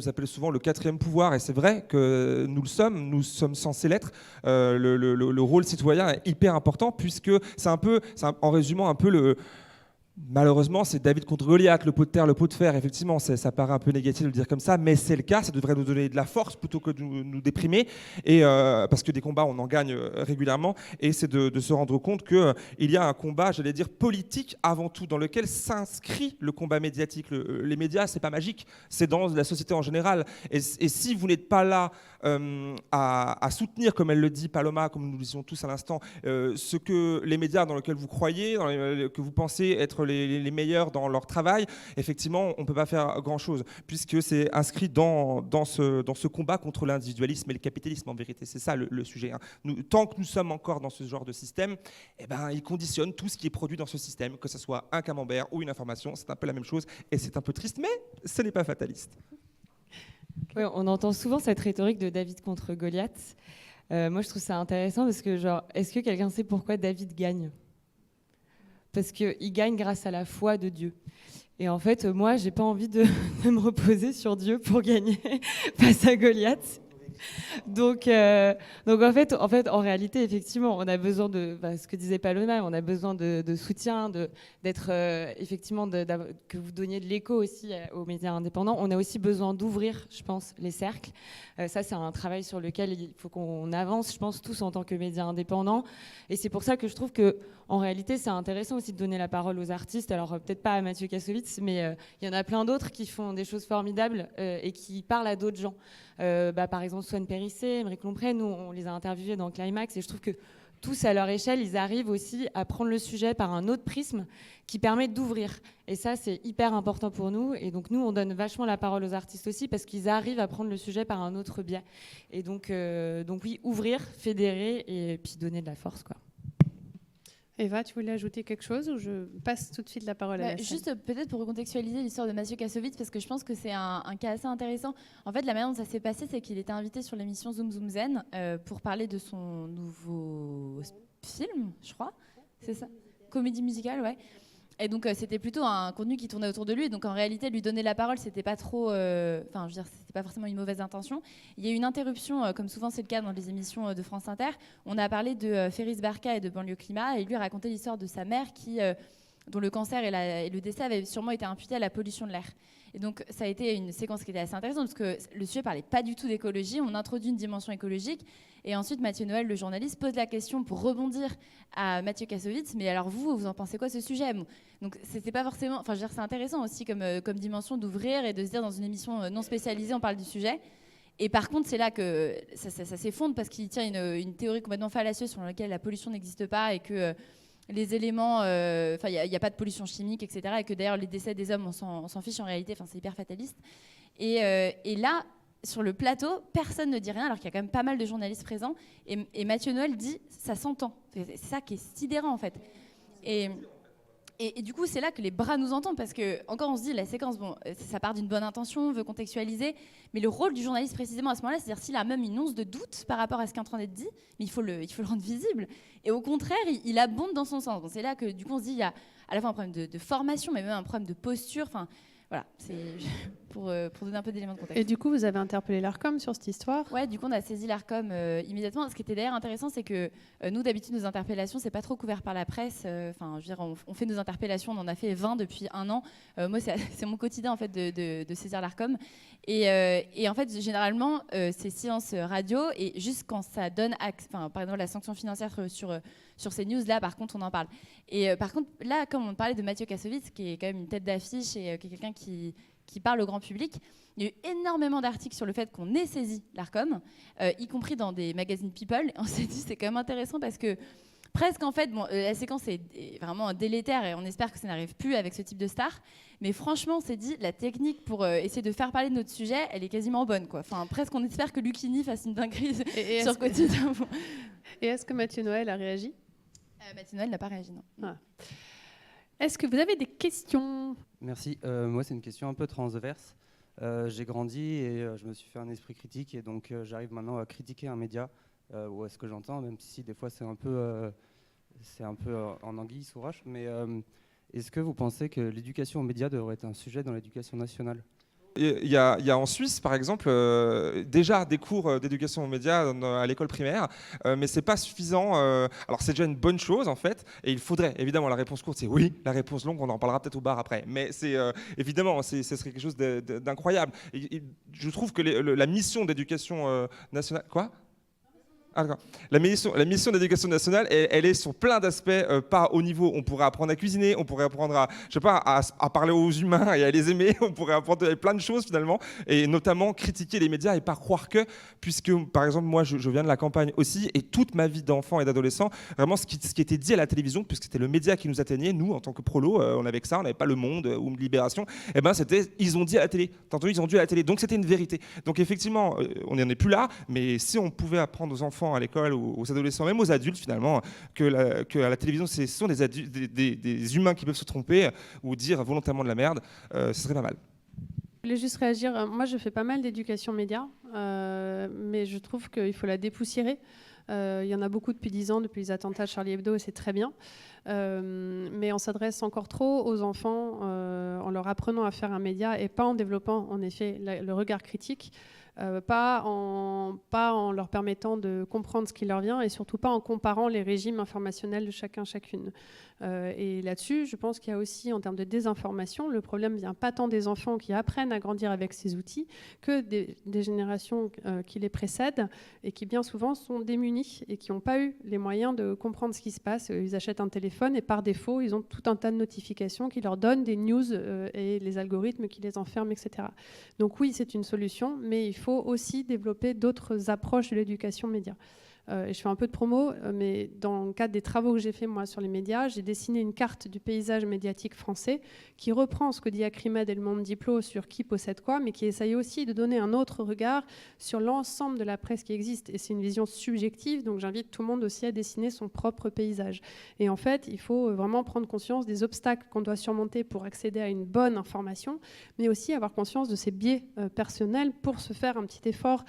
D: le quatrième pouvoir, et c'est vrai que nous sommes censés l'être. Le rôle citoyen est hyper important, puisque c'est en résumant un peu le... Malheureusement, c'est David contre Goliath, le pot de terre, le pot de fer. Effectivement, ça paraît un peu négatif de le dire comme ça, mais c'est le cas. Ça devrait nous donner de la force plutôt que de nous déprimer. Et parce que des combats, on en gagne régulièrement. Et c'est de se rendre compte qu'il y a un combat, j'allais dire, politique avant tout, dans lequel s'inscrit le combat médiatique. Les médias, c'est pas magique. C'est dans la société en général. Et si vous n'êtes pas là à soutenir, comme elle le dit, Paloma, comme nous le disions tous à l'instant, ce que les médias dans lesquels vous croyez, que vous pensez être les meilleurs dans leur travail, effectivement, on ne peut pas faire grand-chose, puisque c'est inscrit dans ce combat contre l'individualisme et le capitalisme, en vérité. C'est ça le sujet. Hein. Tant que nous sommes encore dans ce genre de système, eh ben, il conditionne tout ce qui est produit dans ce système, que ce soit un camembert ou une information, c'est un peu la même chose, et c'est un peu triste, mais ce n'est pas fataliste.
B: Ouais, on entend souvent cette rhétorique de David contre Goliath. Moi, je trouve ça intéressant parce que, genre, est-ce que quelqu'un sait pourquoi David gagne ? Parce qu'il gagne grâce à la foi de Dieu. Et en fait, moi, j'ai pas envie de me reposer sur Dieu pour gagner face à Goliath. Donc en réalité, effectivement, on a besoin de, ce que disait Paloma, on a besoin de soutien, d'être effectivement, que vous donniez de l'écho aussi aux médias indépendants. On a aussi besoin d'ouvrir, je pense, les cercles. Ça, c'est un travail sur lequel il faut qu'on avance, je pense, tous en tant que médias indépendants. Et c'est pour ça que je trouve que, en réalité, c'est intéressant aussi de donner la parole aux artistes. Alors peut-être pas à Mathieu Kassovitz, mais il y en a plein d'autres qui font des choses formidables et qui parlent à d'autres gens. Par exemple, Swan Périssé, Émeric Lompré, nous, on les a interviewés dans Climax et je trouve que tous, à leur échelle, ils arrivent aussi à prendre le sujet par un autre prisme qui permet d'ouvrir. Et ça, c'est hyper important pour nous. Et donc, nous, on donne vachement la parole aux artistes aussi parce qu'ils arrivent à prendre le sujet par un autre biais. Et donc oui, ouvrir, fédérer et puis donner de la force, quoi.
A: Eva, tu voulais ajouter quelque chose ou je passe tout de suite la parole à la salle ?
F: Juste peut-être pour recontextualiser l'histoire de Mathieu Kassovitz, parce que je pense que c'est un cas assez intéressant. En fait, la manière dont ça s'est passé, c'est qu'il était invité sur l'émission Zoom Zoom Zen pour parler de son nouveau film, je crois. C'est ça ? Comédie musicale, ouais. Et donc c'était plutôt un contenu qui tournait autour de lui. Donc en réalité, lui donner la parole, c'était pas trop, enfin, je veux dire, c'était pas forcément une mauvaise intention. Il y a eu une interruption, comme souvent c'est le cas dans les émissions de France Inter. On a parlé de Ferris Barka et de Banlieue Climat, et lui a raconté l'histoire de sa mère dont le cancer et le décès avaient sûrement été imputés à la pollution de l'air. Et donc ça a été une séquence qui était assez intéressante parce que le sujet parlait pas du tout d'écologie. On introduit une dimension écologique. Et ensuite, Mathieu Noël, le journaliste, pose la question pour rebondir à Mathieu Kassovitz. Mais alors vous en pensez quoi ce sujet ? Donc c'était pas forcément. Enfin, je veux dire, c'est intéressant aussi comme dimension d'ouvrir et de se dire dans une émission non spécialisée, on parle du sujet. Et par contre, c'est là que ça s'effondre parce qu'il tient une théorie complètement fallacieuse sur laquelle la pollution n'existe pas et que les éléments, il n'y a pas de pollution chimique, etc. Et que d'ailleurs les décès des hommes, on s'en fiche en réalité. Enfin, c'est hyper fataliste. Et là. Sur le plateau, personne ne dit rien, alors qu'il y a quand même pas mal de journalistes présents. Et Mathieu Noël dit « ça s'entend ». C'est ça qui est sidérant, en fait. Et du coup, c'est là que les bras nous entendent, parce que, encore, on se dit, la séquence, bon, ça part d'une bonne intention, on veut contextualiser, mais le rôle du journaliste, précisément, à ce moment-là, c'est-à-dire s'il a même une once de doute par rapport à ce qui est en train d'être dit, mais il faut le rendre visible. Et au contraire, il abonde dans son sens. Donc, c'est là que, du coup, on se dit, il y a à la fois un problème de formation, mais même un problème de posture, enfin... Voilà, c'est pour donner un peu d'éléments de contexte.
A: Et du coup, vous avez interpellé l'ARCOM sur cette histoire ?
F: Ouais, du coup, on a saisi l'ARCOM immédiatement. Ce qui était d'ailleurs intéressant, c'est que nous, d'habitude, nos interpellations, c'est pas trop couvert par la presse. Enfin, je veux dire, on fait nos interpellations, on en a fait 20 depuis un an. Moi, c'est mon quotidien, en fait, de saisir l'ARCOM. Et en fait, généralement, c'est silence radio. Et juste quand ça donne, par exemple, la sanction financière sur ces news-là, par contre, on en parle. Et par contre, là, comme on parlait de Mathieu Kassovitz, qui est quand même une tête d'affiche et qui est quelqu'un qui parle au grand public, il y a eu énormément d'articles sur le fait qu'on ait saisi l'ARCOM, y compris dans des magazines People. Et on s'est dit, c'est quand même intéressant parce que presque, en fait, bon, la séquence est vraiment délétère et on espère que ça n'arrive plus avec ce type de star. Mais franchement, on s'est dit, la technique pour essayer de faire parler de notre sujet, elle est quasiment bonne, quoi. Enfin, presque, on espère que Lucchini fasse une dinguerie sur Quotidien.
A: Et est-ce que Mathieu Noël a réagi ?
F: Mathieu Noël n'a pas réagi, non.
A: Ah. Est-ce que vous avez des questions ?
G: Merci. Moi, c'est une question un peu transverse. J'ai grandi et je me suis fait un esprit critique et donc j'arrive maintenant à critiquer un média ou à ce que j'entends, même si des fois c'est un peu en anguille sous roche. Mais est-ce que vous pensez que l'éducation aux médias devrait être un sujet dans l'éducation nationale ?
D: Il y a en Suisse, par exemple, déjà des cours d'éducation aux médias à l'école primaire, mais c'est pas suffisant. Alors c'est déjà une bonne chose en fait, et il faudrait, évidemment, la réponse courte c'est oui, la réponse longue on en parlera peut-être au bar après, mais c'est évidemment, ce serait quelque chose d'incroyable. Je trouve que la mission d'éducation nationale... Quoi ? Ah, d'accord. La mission d'éducation nationale, elle est sur plein d'aspects, pas au niveau. On pourrait apprendre à cuisiner, on pourrait apprendre à parler aux humains et à les aimer, on pourrait apprendre plein de choses finalement, et notamment critiquer les médias et pas croire que, puisque par exemple moi je viens de la campagne aussi, et toute ma vie d'enfant et d'adolescent, vraiment ce qui était dit à la télévision, puisque c'était le média qui nous atteignait, nous en tant que prolos, on avait que ça, on n'avait pas Le Monde ou Libération, et ben c'était ils ont dit à la télé, t'as entendu, ils ont dit à la télé, donc c'était une vérité. Donc effectivement, on n'en est plus là, mais si on pouvait apprendre aux enfants à l'école, aux adolescents, même aux adultes finalement, que à la télévision ce sont des humains qui peuvent se tromper ou dire volontairement de la merde, ce serait pas mal.
A: Je voulais juste réagir. Moi, je fais pas mal d'éducation média, mais je trouve qu'il faut la dépoussiérer. Il y en a beaucoup depuis 10 ans, depuis les attentats de Charlie Hebdo, et c'est très bien. Mais on s'adresse encore trop aux enfants en leur apprenant à faire un média et pas en développant, en effet, le regard critique. Pas en leur permettant de comprendre ce qui leur vient et surtout pas en comparant les régimes informationnels de chacun, chacune. Et là-dessus, je pense qu'il y a aussi, en termes de désinformation, le problème vient pas tant des enfants qui apprennent à grandir avec ces outils que des générations qui les précèdent et qui bien souvent sont démunies et qui n'ont pas eu les moyens de comprendre ce qui se passe. Ils achètent un téléphone et par défaut, ils ont tout un tas de notifications qui leur donnent des news et les algorithmes qui les enferment, etc. Donc oui, c'est une solution, mais il faut aussi développer d'autres approches de l'éducation média. Et je fais un peu de promo, mais dans le cadre des travaux que j'ai fait moi sur les médias, j'ai dessiné une carte du paysage médiatique français qui reprend ce que dit Acrimed et le Monde Diplo sur qui possède quoi, mais qui essaye aussi de donner un autre regard sur l'ensemble de la presse qui existe. Et c'est une vision subjective, donc j'invite tout le monde aussi à dessiner son propre paysage. Et en fait, il faut vraiment prendre conscience des obstacles qu'on doit surmonter pour accéder à une bonne information, mais aussi avoir conscience de ses biais personnels pour se faire un petit effort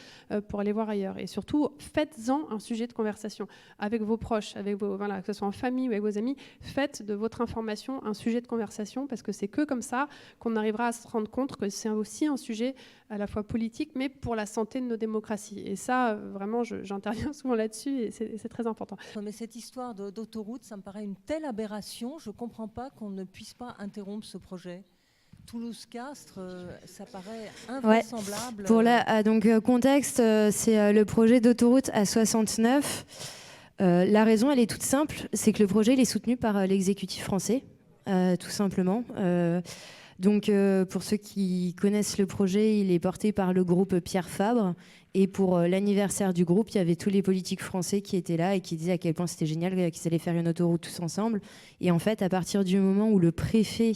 A: pour aller voir ailleurs. Et surtout, faites-en un sujet de conversation avec vos proches, avec vos, que ce soit en famille ou avec vos amis. Faites de votre information un sujet de conversation parce que c'est que comme ça qu'on arrivera à se rendre compte que c'est aussi un sujet à la fois politique mais pour la santé de nos démocraties. Et ça, vraiment, j'interviens souvent là-dessus et c'est très important.
H: Mais cette histoire d'autoroute, ça me paraît une telle aberration. Je ne comprends pas qu'on ne puisse pas interrompre ce projet. Toulouse-Castres, ça paraît invraisemblable.
E: Ouais. Donc, contexte, c'est le projet d'autoroute A69. La raison, elle est toute simple, c'est que le projet il est soutenu par l'exécutif français, tout simplement. Donc, pour ceux qui connaissent le projet, il est porté par le groupe Pierre Fabre. Et pour l'anniversaire du groupe, il y avait tous les politiques français qui étaient là et qui disaient à quel point c'était génial qu'ils allaient faire une autoroute tous ensemble. Et en fait, à partir du moment où le préfet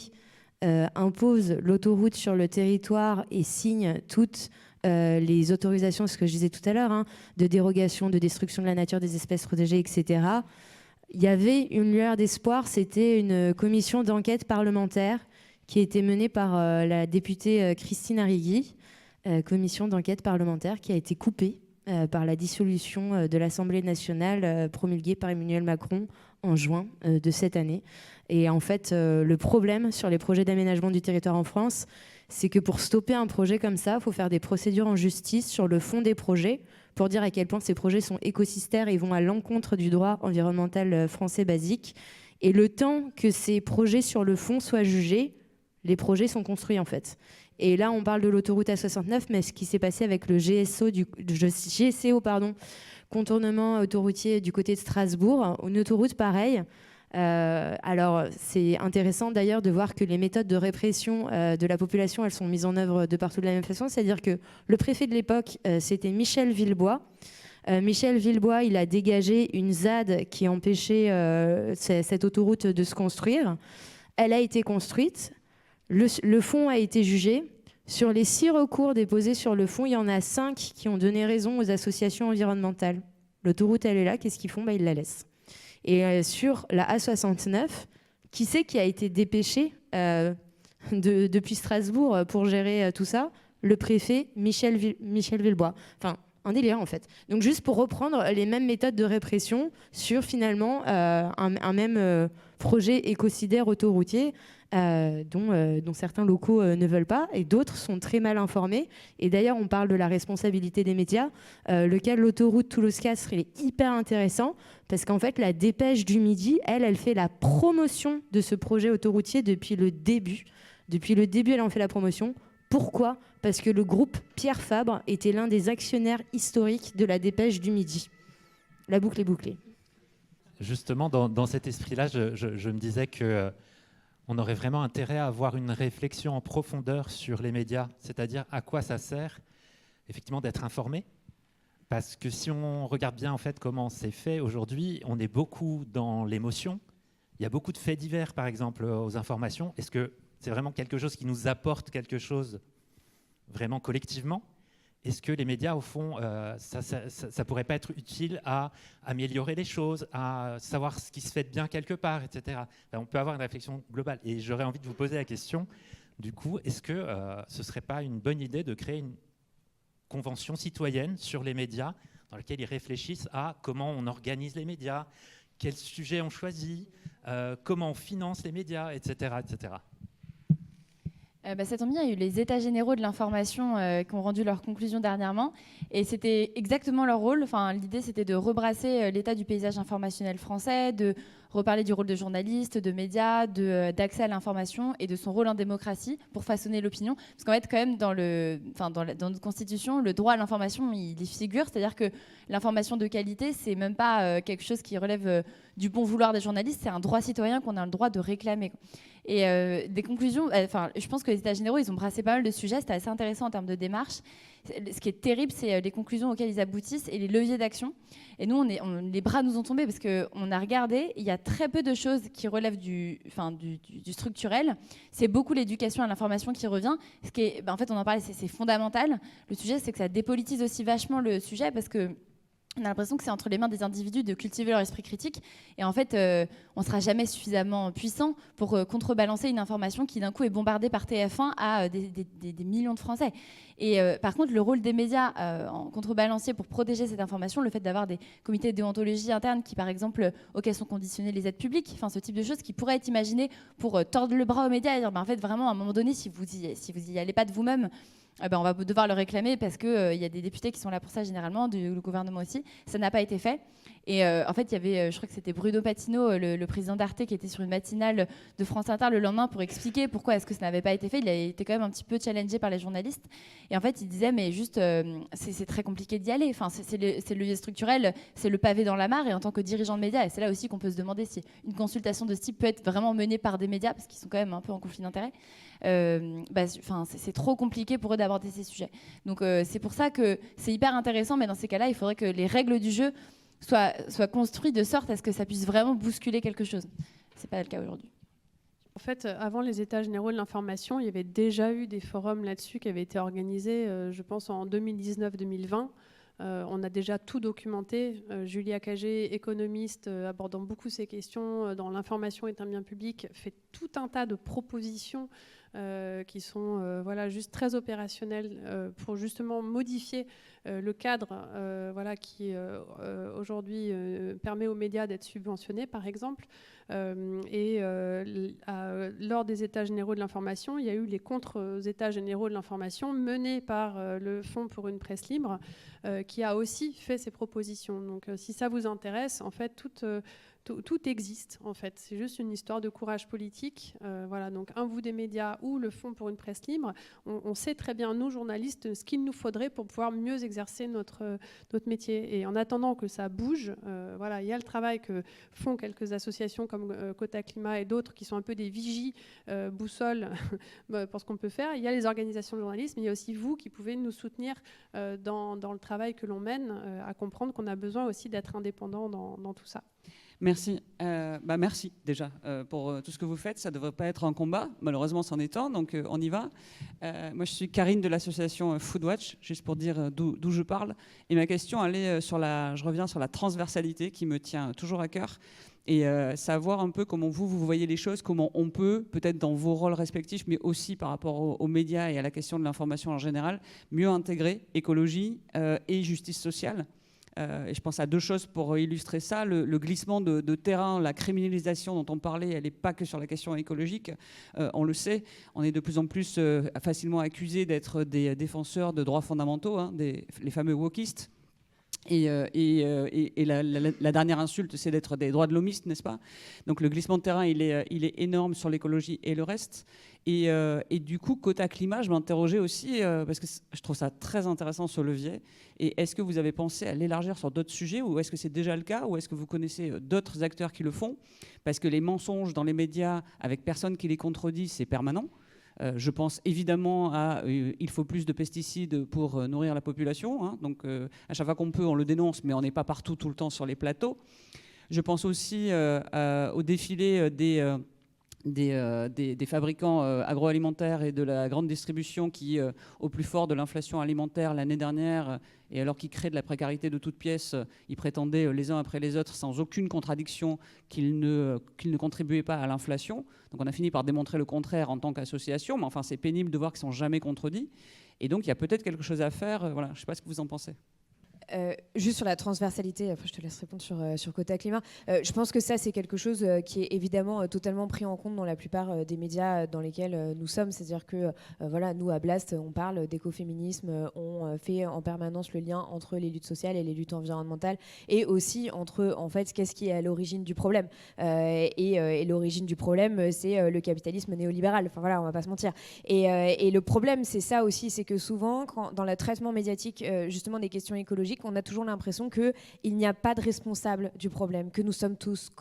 E: impose l'autoroute sur le territoire et signe toutes les autorisations, ce que je disais tout à l'heure, de dérogation, de destruction de la nature, des espèces protégées, etc. Il y avait une lueur d'espoir, c'était une commission d'enquête parlementaire qui a été menée par la députée Christine Arrigui, commission d'enquête parlementaire qui a été coupée par la dissolution de l'Assemblée nationale promulguée par Emmanuel Macron en juin de cette année. Et en fait, le problème sur les projets d'aménagement du territoire en France, c'est que pour stopper un projet comme ça, il faut faire des procédures en justice sur le fond des projets pour dire à quel point ces projets sont écosystères et vont à l'encontre du droit environnemental français basique. Et le temps que ces projets sur le fond soient jugés, les projets sont construits en fait. Et là, on parle de l'autoroute A69, mais ce qui s'est passé avec le GSO, contournement autoroutier du côté de Strasbourg, une autoroute pareille. Alors, c'est intéressant d'ailleurs de voir que les méthodes de répression de la population, elles sont mises en œuvre de partout de la même façon. C'est-à-dire que le préfet de l'époque, c'était Michel Villebois. Michel Villebois, il a dégagé une ZAD qui empêchait cette autoroute de se construire. Elle a été construite. Le fond a été jugé. Sur les 6 recours déposés sur le fond, il y en a 5 qui ont donné raison aux associations environnementales. L'autoroute, elle est là. Qu'est-ce qu'ils font ? Ils la laissent. Et sur la A69, qui c'est qui a été dépêché depuis Strasbourg pour gérer tout ça ? Le préfet Michel Villebois. Enfin, un délire en fait. Donc juste pour reprendre les mêmes méthodes de répression sur finalement un même projet écocidaire autoroutier dont certains locaux ne veulent pas et d'autres sont très mal informés. Et d'ailleurs, on parle de la responsabilité des médias. Le cas de l'autoroute Toulouse-Castres, il est hyper intéressant parce qu'en fait, la Dépêche du Midi, elle fait la promotion de ce projet autoroutier depuis le début. Depuis le début, elle en fait la promotion. Pourquoi ? Parce que le groupe Pierre Fabre était l'un des actionnaires historiques de la Dépêche du Midi. La boucle est bouclée.
I: Justement, dans cet esprit-là, je me disais que on aurait vraiment intérêt à avoir une réflexion en profondeur sur les médias, c'est-à-dire à quoi ça sert effectivement d'être informé. Parce que si on regarde bien en fait comment c'est fait aujourd'hui, on est beaucoup dans l'émotion. Il y a beaucoup de faits divers, par exemple, aux informations. Est-ce que c'est vraiment quelque chose qui nous apporte quelque chose vraiment collectivement ? Est-ce que les médias, au fond, ça pourrait pas être utile à améliorer les choses, à savoir ce qui se fait de bien quelque part, etc. Enfin, on peut avoir une réflexion globale. Et j'aurais envie de vous poser la question, du coup, est-ce que ce serait pas une bonne idée de créer une convention citoyenne sur les médias dans laquelle ils réfléchissent à comment on organise les médias, quels sujets on choisit, comment on finance les médias, etc. etc.
F: Ça tombe bien, il y a eu les États généraux de l'information qui ont rendu leurs conclusions dernièrement. Et c'était exactement leur rôle. Enfin, l'idée, c'était de rebrasser l'état du paysage informationnel français, de reparler du rôle de journaliste, de médias, d'accès à l'information et de son rôle en démocratie pour façonner l'opinion. Parce qu'en fait, quand même, dans notre Constitution, le droit à l'information, il y figure. C'est-à-dire que l'information de qualité, c'est même pas quelque chose qui relève du bon vouloir des journalistes. C'est un droit citoyen qu'on a le droit de réclamer. Et des conclusions, je pense que les États généraux, ils ont brassé pas mal de sujets, c'était assez intéressant en termes de démarche. Ce qui est terrible, c'est les conclusions auxquelles ils aboutissent et les leviers d'action. Et nous, les bras nous ont tombés parce qu'on a regardé, il y a très peu de choses qui relèvent du structurel. C'est beaucoup l'éducation à l'information qui revient. Ce qui est, en fait, on en parlait, c'est fondamental. Le sujet, c'est que ça dépolitise aussi vachement le sujet parce que on a l'impression que c'est entre les mains des individus de cultiver leur esprit critique. Et en fait, on ne sera jamais suffisamment puissant pour contrebalancer une information qui, d'un coup, est bombardée par TF1 à des millions de Français. Et par contre, le rôle des médias en contrebalancier pour protéger cette information, le fait d'avoir des comités de déontologie interne qui, par exemple, auxquels sont conditionnées les aides publiques, enfin, ce type de choses qui pourraient être imaginées pour tordre le bras aux médias et dire, en fait, vraiment, à un moment donné, si vous y allez pas de vous-même, on va devoir le réclamer parce qu'il y a des députés qui sont là pour ça généralement, le gouvernement aussi. Ça n'a pas été fait. Et en fait, il y avait, je crois que c'était Bruno Patino, le président d'Arte, qui était sur une matinale de France Inter le lendemain pour expliquer pourquoi est-ce que ça n'avait pas été fait. Il a été quand même un petit peu challengé par les journalistes. Et en fait, il disait, mais juste, c'est très compliqué d'y aller. Enfin, c'est le levier structurel, c'est le pavé dans la mare. Et en tant que dirigeant de médias, et c'est là aussi qu'on peut se demander si une consultation de ce type peut être vraiment menée par des médias, parce qu'ils sont quand même un peu en conflit d'intérêts. C'est trop compliqué pour eux d'aborder ces sujets. Donc c'est pour ça que c'est hyper intéressant, mais dans ces cas-là, il faudrait que les règles du jeu soient construites de sorte à ce que ça puisse vraiment bousculer quelque chose. C'est pas le cas aujourd'hui.
A: En fait, avant les États généraux de l'information, il y avait déjà eu des forums là-dessus qui avaient été organisés, je pense, en 2019-2020. On a déjà tout documenté. Julia Cagé, économiste, abordant beaucoup ces questions dans l'information est un bien public, fait tout un tas de propositions qui sont juste très opérationnelles pour justement modifier le cadre qui aujourd'hui permet aux médias d'être subventionnés, par exemple. Lors des États généraux de l'information, il y a eu les contre-États généraux de l'information menés par le Fonds pour une presse libre, qui a aussi fait ces propositions. Donc, si ça vous intéresse, en fait, tout existe, en fait. C'est juste une histoire de courage politique. Donc, vous des médias ou le Fonds pour une presse libre, on sait très bien, nous, journalistes, ce qu'il nous faudrait pour pouvoir mieux exercer notre métier. Et en attendant que ça bouge, il y a le travail que font quelques associations comme Quota Climat et d'autres qui sont un peu des vigies, boussoles pour ce qu'on peut faire. Il y a les organisations de journalisme, mais il y a aussi vous qui pouvez nous soutenir dans le travail que l'on mène, à comprendre qu'on a besoin aussi d'être indépendant dans tout ça.
J: Merci. Merci déjà pour tout ce que vous faites. Ça ne devrait pas être un combat. Malheureusement, c'en est un, donc on y va. Moi, je suis Karine de l'association Foodwatch, juste pour dire d'où je parle. Et ma question, je reviens sur la transversalité qui me tient toujours à cœur. Et savoir un peu comment vous voyez les choses, comment on peut, peut-être dans vos rôles respectifs, mais aussi par rapport aux médias et à la question de l'information en général, mieux intégrer écologie et justice sociale. Et je pense à deux choses pour illustrer ça. Le glissement de terrain, la criminalisation dont on parlait, elle n'est pas que sur la question écologique. On le sait, on est de plus en plus facilement accusés d'être des défenseurs de droits fondamentaux, les fameux wokistes. Et la dernière insulte, c'est d'être des droits de l'homiste, n'est-ce pas? Donc le glissement de terrain, il est énorme sur l'écologie et le reste. Et du coup, quota climat, je m'interrogeais aussi, parce que je trouve ça très intéressant ce levier. Et est-ce que vous avez pensé à l'élargir sur d'autres sujets, ou est-ce que c'est déjà le cas, ou est-ce que vous connaissez d'autres acteurs qui le font? Parce que les mensonges dans les médias, avec personne qui les contredit, c'est permanent. Je pense évidemment à il faut plus de pesticides pour nourrir la population. Hein. Donc à chaque fois qu'on peut, on le dénonce, mais on n'est pas partout tout le temps sur les plateaux. Je pense aussi au défilé des fabricants agroalimentaires et de la grande distribution qui, au plus fort de l'inflation alimentaire l'année dernière, et alors qu'ils créent de la précarité de toutes pièces, ils prétendaient les uns après les autres, sans aucune contradiction, qu'ils ne contribuaient pas à l'inflation. Donc on a fini par démontrer le contraire en tant qu'association, mais enfin c'est pénible de voir qu'ils ne sont jamais contredits. Et donc il y a peut-être quelque chose à faire. Voilà, je ne sais pas ce que vous en pensez.
C: Juste sur la transversalité, après je te laisse répondre sur quota climat. Je pense que ça c'est quelque chose qui est évidemment totalement pris en compte dans la plupart des médias dans lesquels nous sommes. C'est-à-dire que voilà, nous à Blast, on parle d'écoféminisme, on fait en permanence le lien entre les luttes sociales et les luttes environnementales, et aussi entre en fait qu'est-ce qui est à l'origine du problème. Et l'origine du problème, c'est le capitalisme néolibéral. Enfin voilà, on va pas se mentir. Et le problème, c'est ça aussi, c'est que souvent, dans le traitement médiatique justement des questions écologiques, on a toujours l'impression qu'il n'y a pas de responsable du problème, que nous sommes tous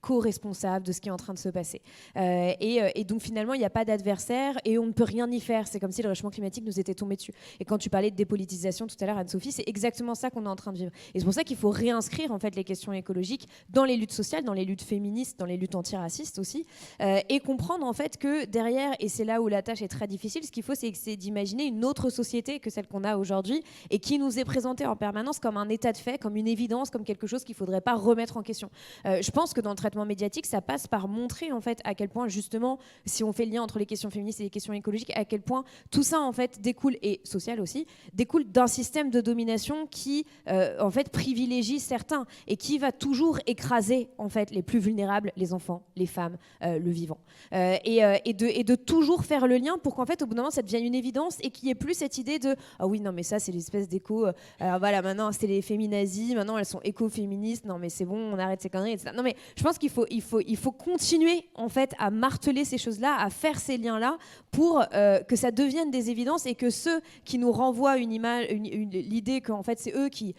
C: co-responsables de ce qui est en train de se passer. Et donc finalement, il n'y a pas d'adversaire et on ne peut rien y faire. C'est comme si le réchauffement climatique nous était tombé dessus. Et quand tu parlais de dépolitisation tout à l'heure, Anne-Sophie, c'est exactement ça qu'on est en train de vivre. Et c'est pour ça qu'il faut réinscrire en fait les questions écologiques dans les luttes sociales, dans les luttes féministes, dans les luttes antiracistes aussi, et comprendre en fait que derrière, et c'est là où la tâche est très difficile, ce qu'il faut, c'est d'imaginer une autre société que celle qu'on a aujourd'hui et qui nous est présentée en permanence comme un état de fait, comme une évidence, comme quelque chose qu'il ne faudrait pas remettre en question. Je pense que dans le traitement médiatique, ça passe par montrer en fait à quel point justement, si on fait le lien entre les questions féministes et les questions écologiques, à quel point tout ça en fait découle, et social aussi, découle d'un système de domination qui en fait privilégie certains et qui va toujours écraser en fait les plus vulnérables, les enfants, les femmes, le vivant. Et de toujours faire le lien pour qu'en fait au bout d'un moment ça devienne une évidence et qu'il n'y ait plus cette idée de ah oui non mais ça c'est l'espèce d'éco, alors voilà maintenant c'est les féminazis, maintenant elles sont écoféministes, non mais c'est bon on arrête ces conneries, etc. Non mais je pense qu'il faut continuer en fait à marteler ces choses-là, à faire ces liens-là pour que ça devienne des évidences et que ceux qui nous renvoient une image, l'idée qu'en fait c'est eux qui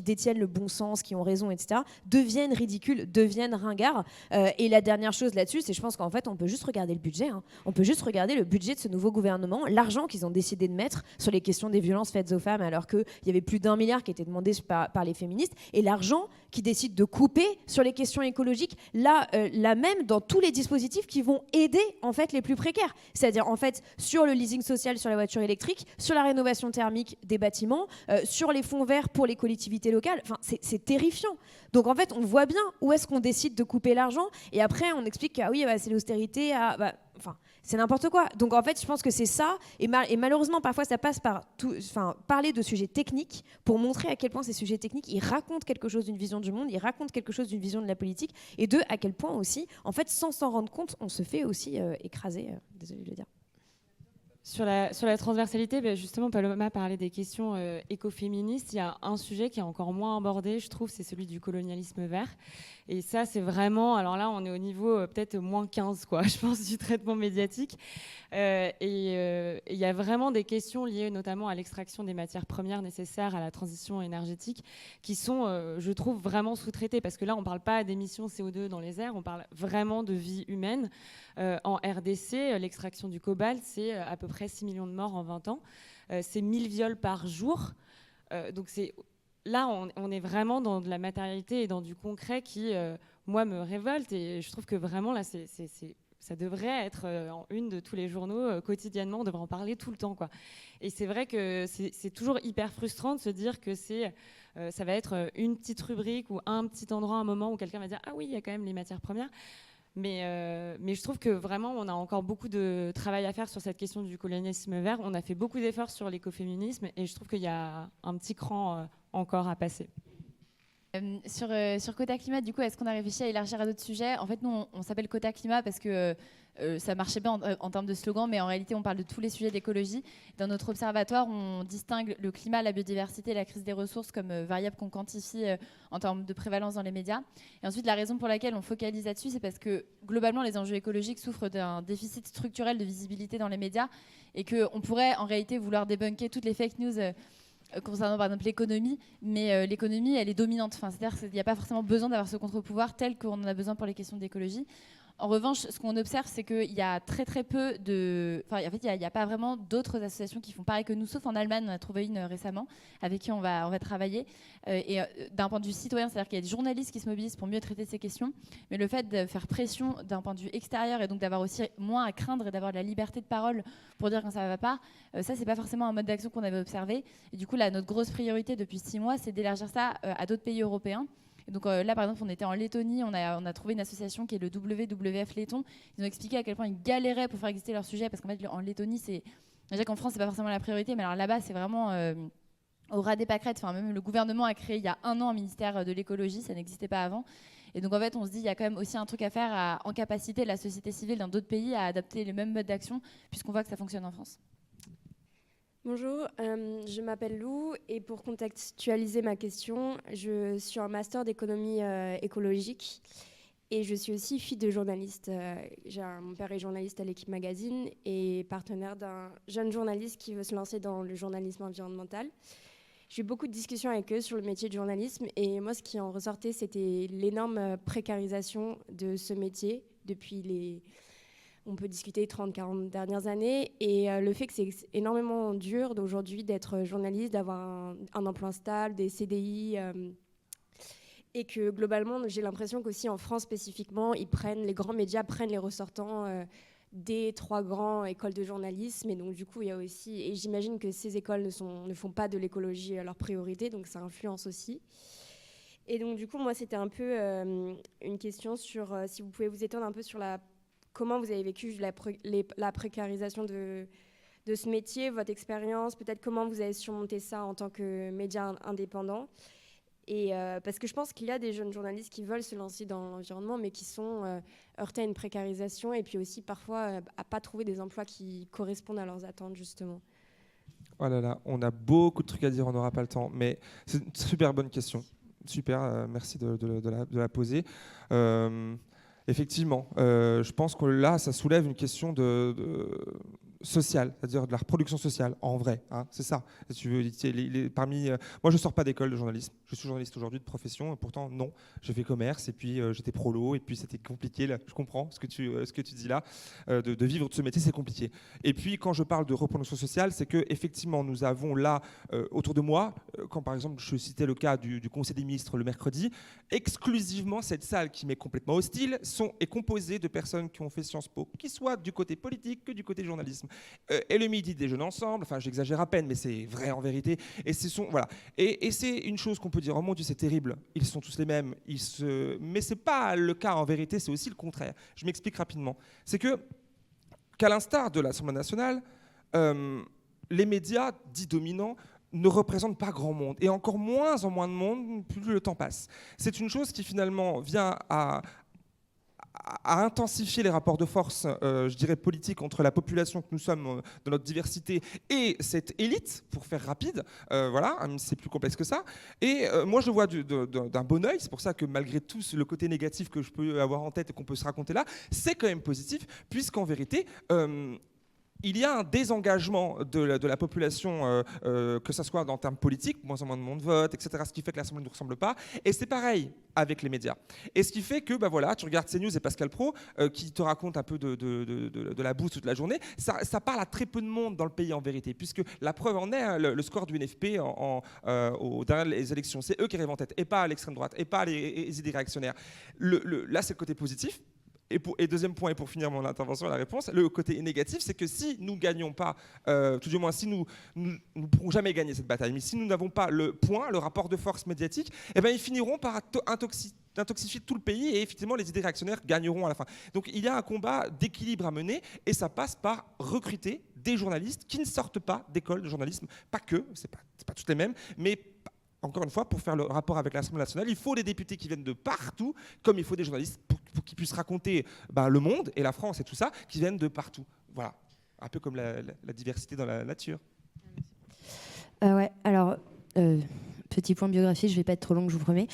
C: détiennent le bon sens, qui ont raison, etc., deviennent ridicules, deviennent ringards. Et la dernière chose là-dessus, c'est je pense qu'en fait on peut juste regarder le budget. Hein. On peut juste regarder le budget de ce nouveau gouvernement, l'argent qu'ils ont décidé de mettre sur les questions des violences faites aux femmes, alors qu'il y avait plus d'1 milliard qui était demandé par les féministes, et l'argent qui décide de couper sur les questions écologiques, là même dans tous les dispositifs qui vont aider en fait les plus précaires. C'est-à-dire en fait sur le leasing social sur la voiture électrique, sur la rénovation thermique des bâtiments, sur les fonds verts pour les collectivités locales. Enfin, c'est terrifiant. Donc en fait, on voit bien où est-ce qu'on décide de couper l'argent, et après on explique que ah oui, bah, c'est l'austérité, enfin c'est n'importe quoi. Donc en fait, je pense que c'est ça, et malheureusement parfois ça passe par parler de sujets techniques pour montrer à quel point ces sujets techniques, ils racontent quelque chose d'une vision du monde, ils racontent quelque chose d'une vision de la politique, et à quel point aussi, en fait, sans s'en rendre compte, on se fait aussi écraser. Désolée de le dire.
B: Sur la transversalité, justement, Paloma parlait des questions écoféministes. Il y a un sujet qui est encore moins abordé, je trouve, c'est celui du colonialisme vert. Et ça, c'est vraiment... Alors là, on est au niveau peut-être moins 15, quoi, je pense, du traitement médiatique. Et il y a vraiment des questions liées notamment à l'extraction des matières premières nécessaires à la transition énergétique qui sont, je trouve, vraiment sous-traitées. Parce que là, on ne parle pas d'émissions CO2 dans les airs, on parle vraiment de vie humaine. En RDC, l'extraction du cobalt, c'est à peu près 6 millions de morts en 20 ans. C'est 1000 viols par jour. Donc là, on est vraiment dans de la matérialité et dans du concret qui, moi, me révolte. Et je trouve que vraiment, là, ça devrait être en une de tous les journaux quotidiennement. On devrait en parler tout le temps, quoi. Et c'est vrai que c'est toujours hyper frustrant de se dire que ça va être une petite rubrique ou un petit endroit, un moment où quelqu'un va dire « Ah oui, il y a quand même les matières premières ». Mais je trouve que vraiment, on a encore beaucoup de travail à faire sur cette question du colonialisme vert. On a fait beaucoup d'efforts sur l'écoféminisme et je trouve qu'il y a un petit cran encore à passer.
F: Sur Quota Climat, du coup, est-ce qu'on a réfléchi à élargir à d'autres sujets? En fait, nous, on s'appelle Quota Climat parce que ça marchait bien en termes de slogan, mais en réalité, on parle de tous les sujets d'écologie. Dans notre observatoire, on distingue le climat, la biodiversité et la crise des ressources comme variables qu'on quantifie en termes de prévalence dans les médias. Et ensuite, la raison pour laquelle on focalise là-dessus, c'est parce que globalement, les enjeux écologiques souffrent d'un déficit structurel de visibilité dans les médias et qu'on pourrait en réalité vouloir débunker toutes les fake news concernant par exemple l'économie, mais l'économie elle est dominante. Enfin, c'est-à-dire qu'il n'y a pas forcément besoin d'avoir ce contre-pouvoir tel qu'on en a besoin pour les questions d'écologie. En revanche, ce qu'on observe, c'est qu'il y a très peu de... Enfin, en fait, il n'y a pas vraiment d'autres associations qui font pareil que nous, sauf en Allemagne, on a trouvé une récemment, avec qui on va travailler. D'un point de vue citoyen, c'est-à-dire qu'il y a des journalistes qui se mobilisent pour mieux traiter ces questions, mais le fait de faire pression d'un point de vue extérieur et donc d'avoir aussi moins à craindre et d'avoir de la liberté de parole pour dire quand ça ne va pas, ça, c'est pas forcément un mode d'action qu'on avait observé. Et du coup, là, notre grosse priorité depuis 6 mois, c'est d'élargir ça à d'autres pays européens. Donc là, par exemple, on était en Lettonie, on a trouvé une association qui est le WWF Letton. Ils ont expliqué à quel point ils galéraient pour faire exister leur sujet, parce qu'en fait, en Lettonie, c'est déjà qu'en France, c'est pas forcément la priorité, mais alors là-bas, c'est vraiment au ras des pâquerettes. Enfin, même le gouvernement a créé il y a 1 an un ministère de l'écologie, ça n'existait pas avant. Et donc en fait, on se dit il y a quand même aussi un truc à faire en capacité de la société civile dans d'autres pays à adapter les mêmes modes d'action, puisqu'on voit que ça fonctionne en France.
K: Bonjour, je m'appelle Lou et pour contextualiser ma question, je suis en master d'économie écologique et je suis aussi fille de journaliste. Mon père est journaliste à l'Équipe Magazine et partenaire d'un jeune journaliste qui veut se lancer dans le journalisme environnemental. J'ai eu beaucoup de discussions avec eux sur le métier de journalisme et moi ce qui en ressortait c'était l'énorme précarisation de ce métier depuis on peut discuter 30-40 dernières années et le fait que c'est énormément dur d'aujourd'hui d'être journaliste, d'avoir un emploi stable, des CDI et que globalement j'ai l'impression qu'aussi en France spécifiquement les grands médias prennent les ressortants des 3 grandes écoles de journalisme et donc du coup il y a aussi, et j'imagine que ces écoles ne font pas de l'écologie leur priorité donc ça influence aussi. Et donc du coup moi c'était un peu une question sur si vous pouvez vous étendre un peu sur comment vous avez vécu la précarisation de ce métier, votre expérience, peut-être comment vous avez surmonté ça en tant que média indépendant. Et parce que je pense qu'il y a des jeunes journalistes qui veulent se lancer dans l'environnement, mais qui sont heurtés à une précarisation et puis aussi parfois à pas trouver des emplois qui correspondent à leurs attentes, justement.
D: Oh là là, on a beaucoup de trucs à dire, on n'aura pas le temps. Mais c'est une super bonne question. Super, merci de la poser. Effectivement, je pense que là, ça soulève une question sociale, c'est-à-dire de la reproduction sociale, en vrai. Hein, c'est ça. Si tu veux, moi, je ne sors pas d'école de journalisme. Je suis journaliste aujourd'hui de profession. Et pourtant, non. J'ai fait commerce et puis j'étais prolo. Et puis, c'était compliqué. Là, je comprends ce que tu dis là. De vivre de ce métier, c'est compliqué. Et puis, quand je parle de reproduction sociale, c'est qu'effectivement, nous avons là, autour de moi, quand par exemple, je citais le cas du Conseil des ministres le mercredi, exclusivement, cette salle qui m'est complètement hostile est composée de personnes qui ont fait Sciences Po, qui soient du côté politique que du côté journalisme. Et le midi déjeune ensemble, enfin j'exagère à peine, mais c'est vrai en vérité. Et voilà. Et c'est une chose qu'on peut dire, oh mon Dieu, c'est terrible, ils sont tous les mêmes, mais c'est pas le cas en vérité, c'est aussi le contraire. Je m'explique rapidement. C'est qu'à l'instar de l'Assemblée nationale, les médias dits dominants ne représentent pas grand monde, et encore moins en moins de monde, plus le temps passe. C'est une chose qui finalement vient à intensifier les rapports de force, je dirais, politiques entre la population que nous sommes dans notre diversité et cette élite, pour faire rapide, voilà, c'est plus complexe que ça. Et moi, je le vois d'un bon œil, c'est pour ça que malgré tout le côté négatif que je peux avoir en tête et qu'on peut se raconter là, c'est quand même positif, puisqu'en vérité, il y a un désengagement de la population, que ce soit en termes politiques, moins en moins de monde vote, etc., ce qui fait que l'Assemblée ne nous ressemble pas. Et c'est pareil avec les médias. Et ce qui fait que, voilà, tu regardes CNews et Pascal Praud, qui te racontent un peu de la bouse toute la journée, ça parle à très peu de monde dans le pays en vérité, puisque la preuve en est, hein, le score du NFP aux dernières élections, c'est eux qui arrivent en tête, et pas l'extrême droite, et pas les idées réactionnaires. Là, c'est le côté positif. Et deuxième point, et pour finir mon intervention et la réponse, le côté négatif, c'est que si nous ne gagnons pas, tout du moins si nous ne pourrons jamais gagner cette bataille, mais si nous n'avons pas le rapport de force médiatique, eh ben, ils finiront par intoxifier tout le pays et effectivement les idées réactionnaires gagneront à la fin. Donc il y a un combat d'équilibre à mener et ça passe par recruter des journalistes qui ne sortent pas d'école de journalisme, pas que, c'est pas toutes les mêmes, mais encore une fois, pour faire le rapport avec l'Assemblée nationale, il faut des députés qui viennent de partout, comme il faut des journalistes pour qu'ils puissent raconter le monde et la France et tout ça, qui viennent de partout. Voilà, un peu comme la diversité dans la nature.
E: Ouais, alors, petit point biographie, je ne vais pas être trop longue, je vous promets.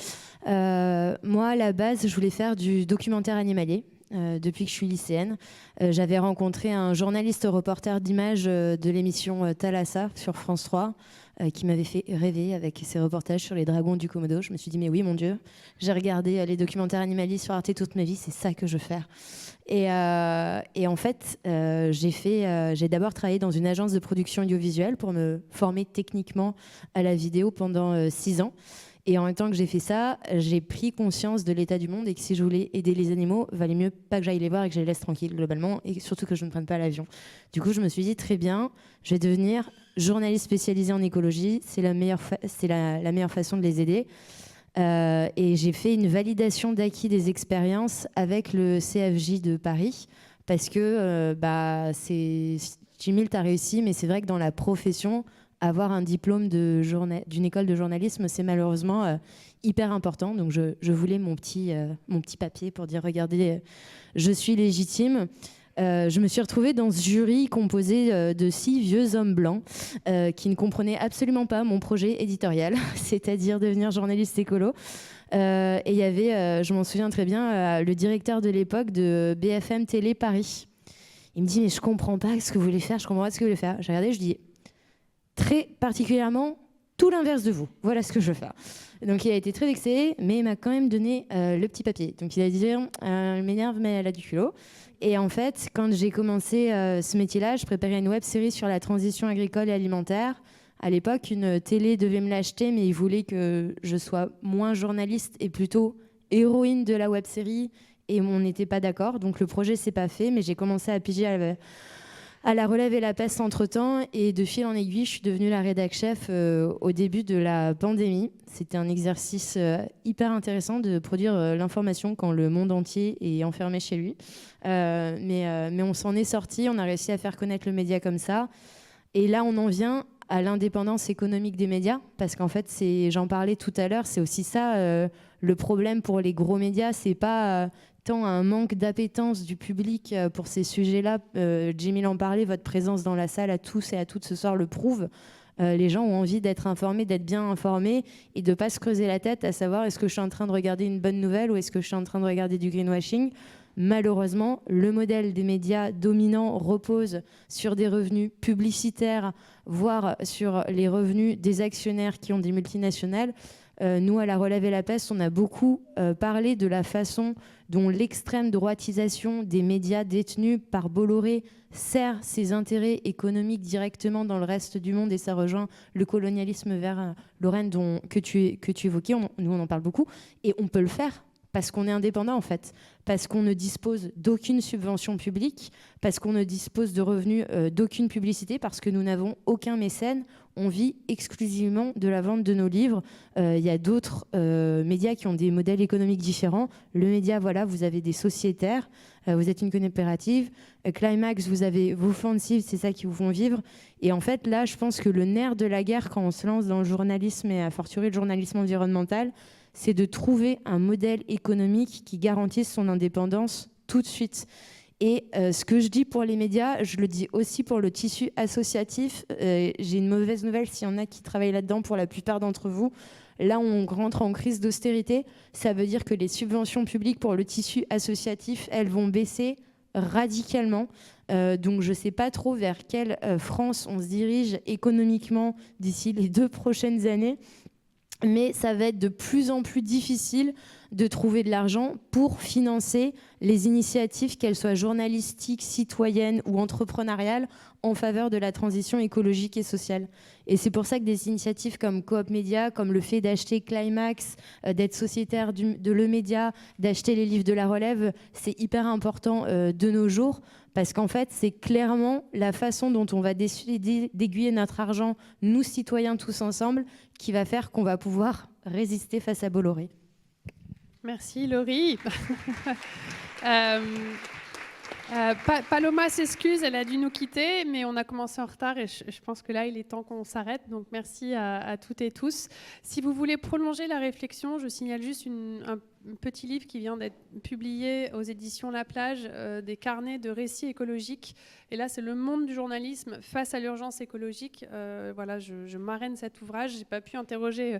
E: Moi, à la base, je voulais faire du documentaire animalier. Depuis que je suis lycéenne, j'avais rencontré un journaliste reporter d'images de l'émission Thalassa sur France 3 qui m'avait fait rêver avec ses reportages sur les dragons du Komodo. Je me suis dit, mais oui, mon Dieu, j'ai regardé les documentaires animaliers sur Arte toute ma vie, c'est ça que je veux faire. Et en fait, j'ai d'abord travaillé dans une agence de production audiovisuelle pour me former techniquement à la vidéo pendant 6 ans. Et en même temps que j'ai fait ça, j'ai pris conscience de l'état du monde et que si je voulais aider les animaux, il valait mieux pas que j'aille les voir et que je les laisse tranquilles globalement, et surtout que je ne prenne pas l'avion. Du coup, je me suis dit, très bien, je vais devenir journaliste spécialisé en écologie, c'est la meilleure façon de les aider. Et j'ai fait une validation d'acquis des expériences avec le CFJ de Paris, parce que Jimmy, tu as réussi, mais c'est vrai que dans la profession, avoir un diplôme d'une école de journalisme, c'est malheureusement hyper important. Donc je voulais mon petit papier pour dire, regardez, je suis légitime. Je me suis retrouvée dans ce jury composé de 6 vieux hommes blancs qui ne comprenaient absolument pas mon projet éditorial, c'est-à-dire devenir journaliste écolo. Et il y avait, je m'en souviens très bien, le directeur de l'époque de BFM Télé Paris. Il me dit, mais je comprends pas ce que vous voulez faire, je comprends pas ce que vous voulez faire. J'ai regardé, je dis, très particulièrement, tout l'inverse de vous. Voilà ce que je veux faire. Donc il a été très vexé, mais il m'a quand même donné le petit papier. Donc il a dit, elle m'énerve, mais elle a du culot. Et en fait, quand j'ai commencé ce métier-là, je préparais une web-série sur la transition agricole et alimentaire. À l'époque, une télé devait me l'acheter, mais il voulait que je sois moins journaliste et plutôt héroïne de la web-série. Et on n'était pas d'accord. Donc le projet s'est pas fait, mais j'ai commencé à piger à la relève et la peste entre-temps, et de fil en aiguille, je suis devenue la rédac-chef au début de la pandémie. C'était un exercice hyper intéressant de produire l'information quand le monde entier est enfermé chez lui. Mais on s'en est sorti, on a réussi à faire connaître le média comme ça. Et là, on en vient à l'indépendance économique des médias, parce qu'en fait, j'en parlais tout à l'heure, c'est aussi ça le problème pour les gros médias, c'est pas tant un manque d'appétence du public pour ces sujets-là. Jimmy en parlait, votre présence dans la salle à tous et à toutes ce soir le prouve. Les gens ont envie d'être informés, d'être bien informés et de ne pas se creuser la tête à savoir est-ce que je suis en train de regarder une bonne nouvelle ou est-ce que je suis en train de regarder du greenwashing. Malheureusement, le modèle des médias dominants repose sur des revenus publicitaires, voire sur les revenus des actionnaires qui ont des multinationales. Nous, à La Relève et la Peste, on a beaucoup parlé de la façon dont l'extrême droitisation des médias détenus par Bolloré sert ses intérêts économiques directement dans le reste du monde, et ça rejoint le colonialisme vers Lorraine que tu évoquais. Nous, on en parle beaucoup, et on peut le faire parce qu'on est indépendant en fait, parce qu'on ne dispose d'aucune subvention publique, parce qu'on ne dispose de revenus d'aucune publicité, parce que nous n'avons aucun mécène, on vit exclusivement de la vente de nos livres. Il y a d'autres médias qui ont des modèles économiques différents. Le média, voilà, vous avez des sociétaires, vous êtes une coopérative. Climax, vous avez vos fansives, c'est ça qui vous font vivre. Et en fait, là, je pense que le nerf de la guerre quand on se lance dans le journalisme, et à fortiori le journalisme environnemental, c'est de trouver un modèle économique qui garantisse son indépendance tout de suite. Et ce que je dis pour les médias, je le dis aussi pour le tissu associatif. J'ai une mauvaise nouvelle s'il y en a qui travaillent là-dedans, pour la plupart d'entre vous. Là, on rentre en crise d'austérité. Ça veut dire que les subventions publiques pour le tissu associatif, elles vont baisser radicalement. Donc je ne sais pas trop vers quelle France on se dirige économiquement d'ici les 2 prochaines années. Mais ça va être de plus en plus difficile de trouver de l'argent pour financer les initiatives, qu'elles soient journalistiques, citoyennes ou entrepreneuriales, en faveur de la transition écologique et sociale. Et c'est pour ça que des initiatives comme Coop Média, comme le fait d'acheter Climax, d'être sociétaire de Le Média, d'acheter les livres de La Relève, c'est hyper important de nos jours, parce qu'en fait, c'est clairement la façon dont on va décider d'aiguiller notre argent, nous citoyens tous ensemble, qui va faire qu'on va pouvoir résister face à Bolloré.
A: Merci Laurie. Paloma s'excuse, elle a dû nous quitter, mais on a commencé en retard et je pense que là, il est temps qu'on s'arrête. Donc, merci à toutes et tous. Si vous voulez prolonger la réflexion, je signale juste un petit livre qui vient d'être publié aux éditions La Plage, des carnets de récits écologiques. Et là, c'est le monde du journalisme face à l'urgence écologique. Voilà, je marraine cet ouvrage. Je n'ai pas pu interroger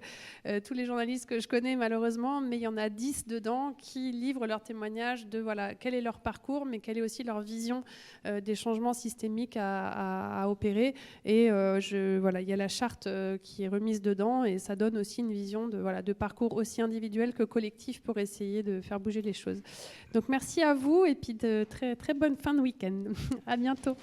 A: tous les journalistes que je connais, malheureusement, mais il y en a 10 dedans qui livrent leur témoignage de voilà, quel est leur parcours, mais quelle est aussi leur vision des changements systémiques à opérer. Et voilà, il y a la charte qui est remise dedans et ça donne aussi une vision de parcours aussi individuel que collectif pour essayer de faire bouger les choses. Donc merci à vous et puis de très, très bonne fin de week-end. À bientôt.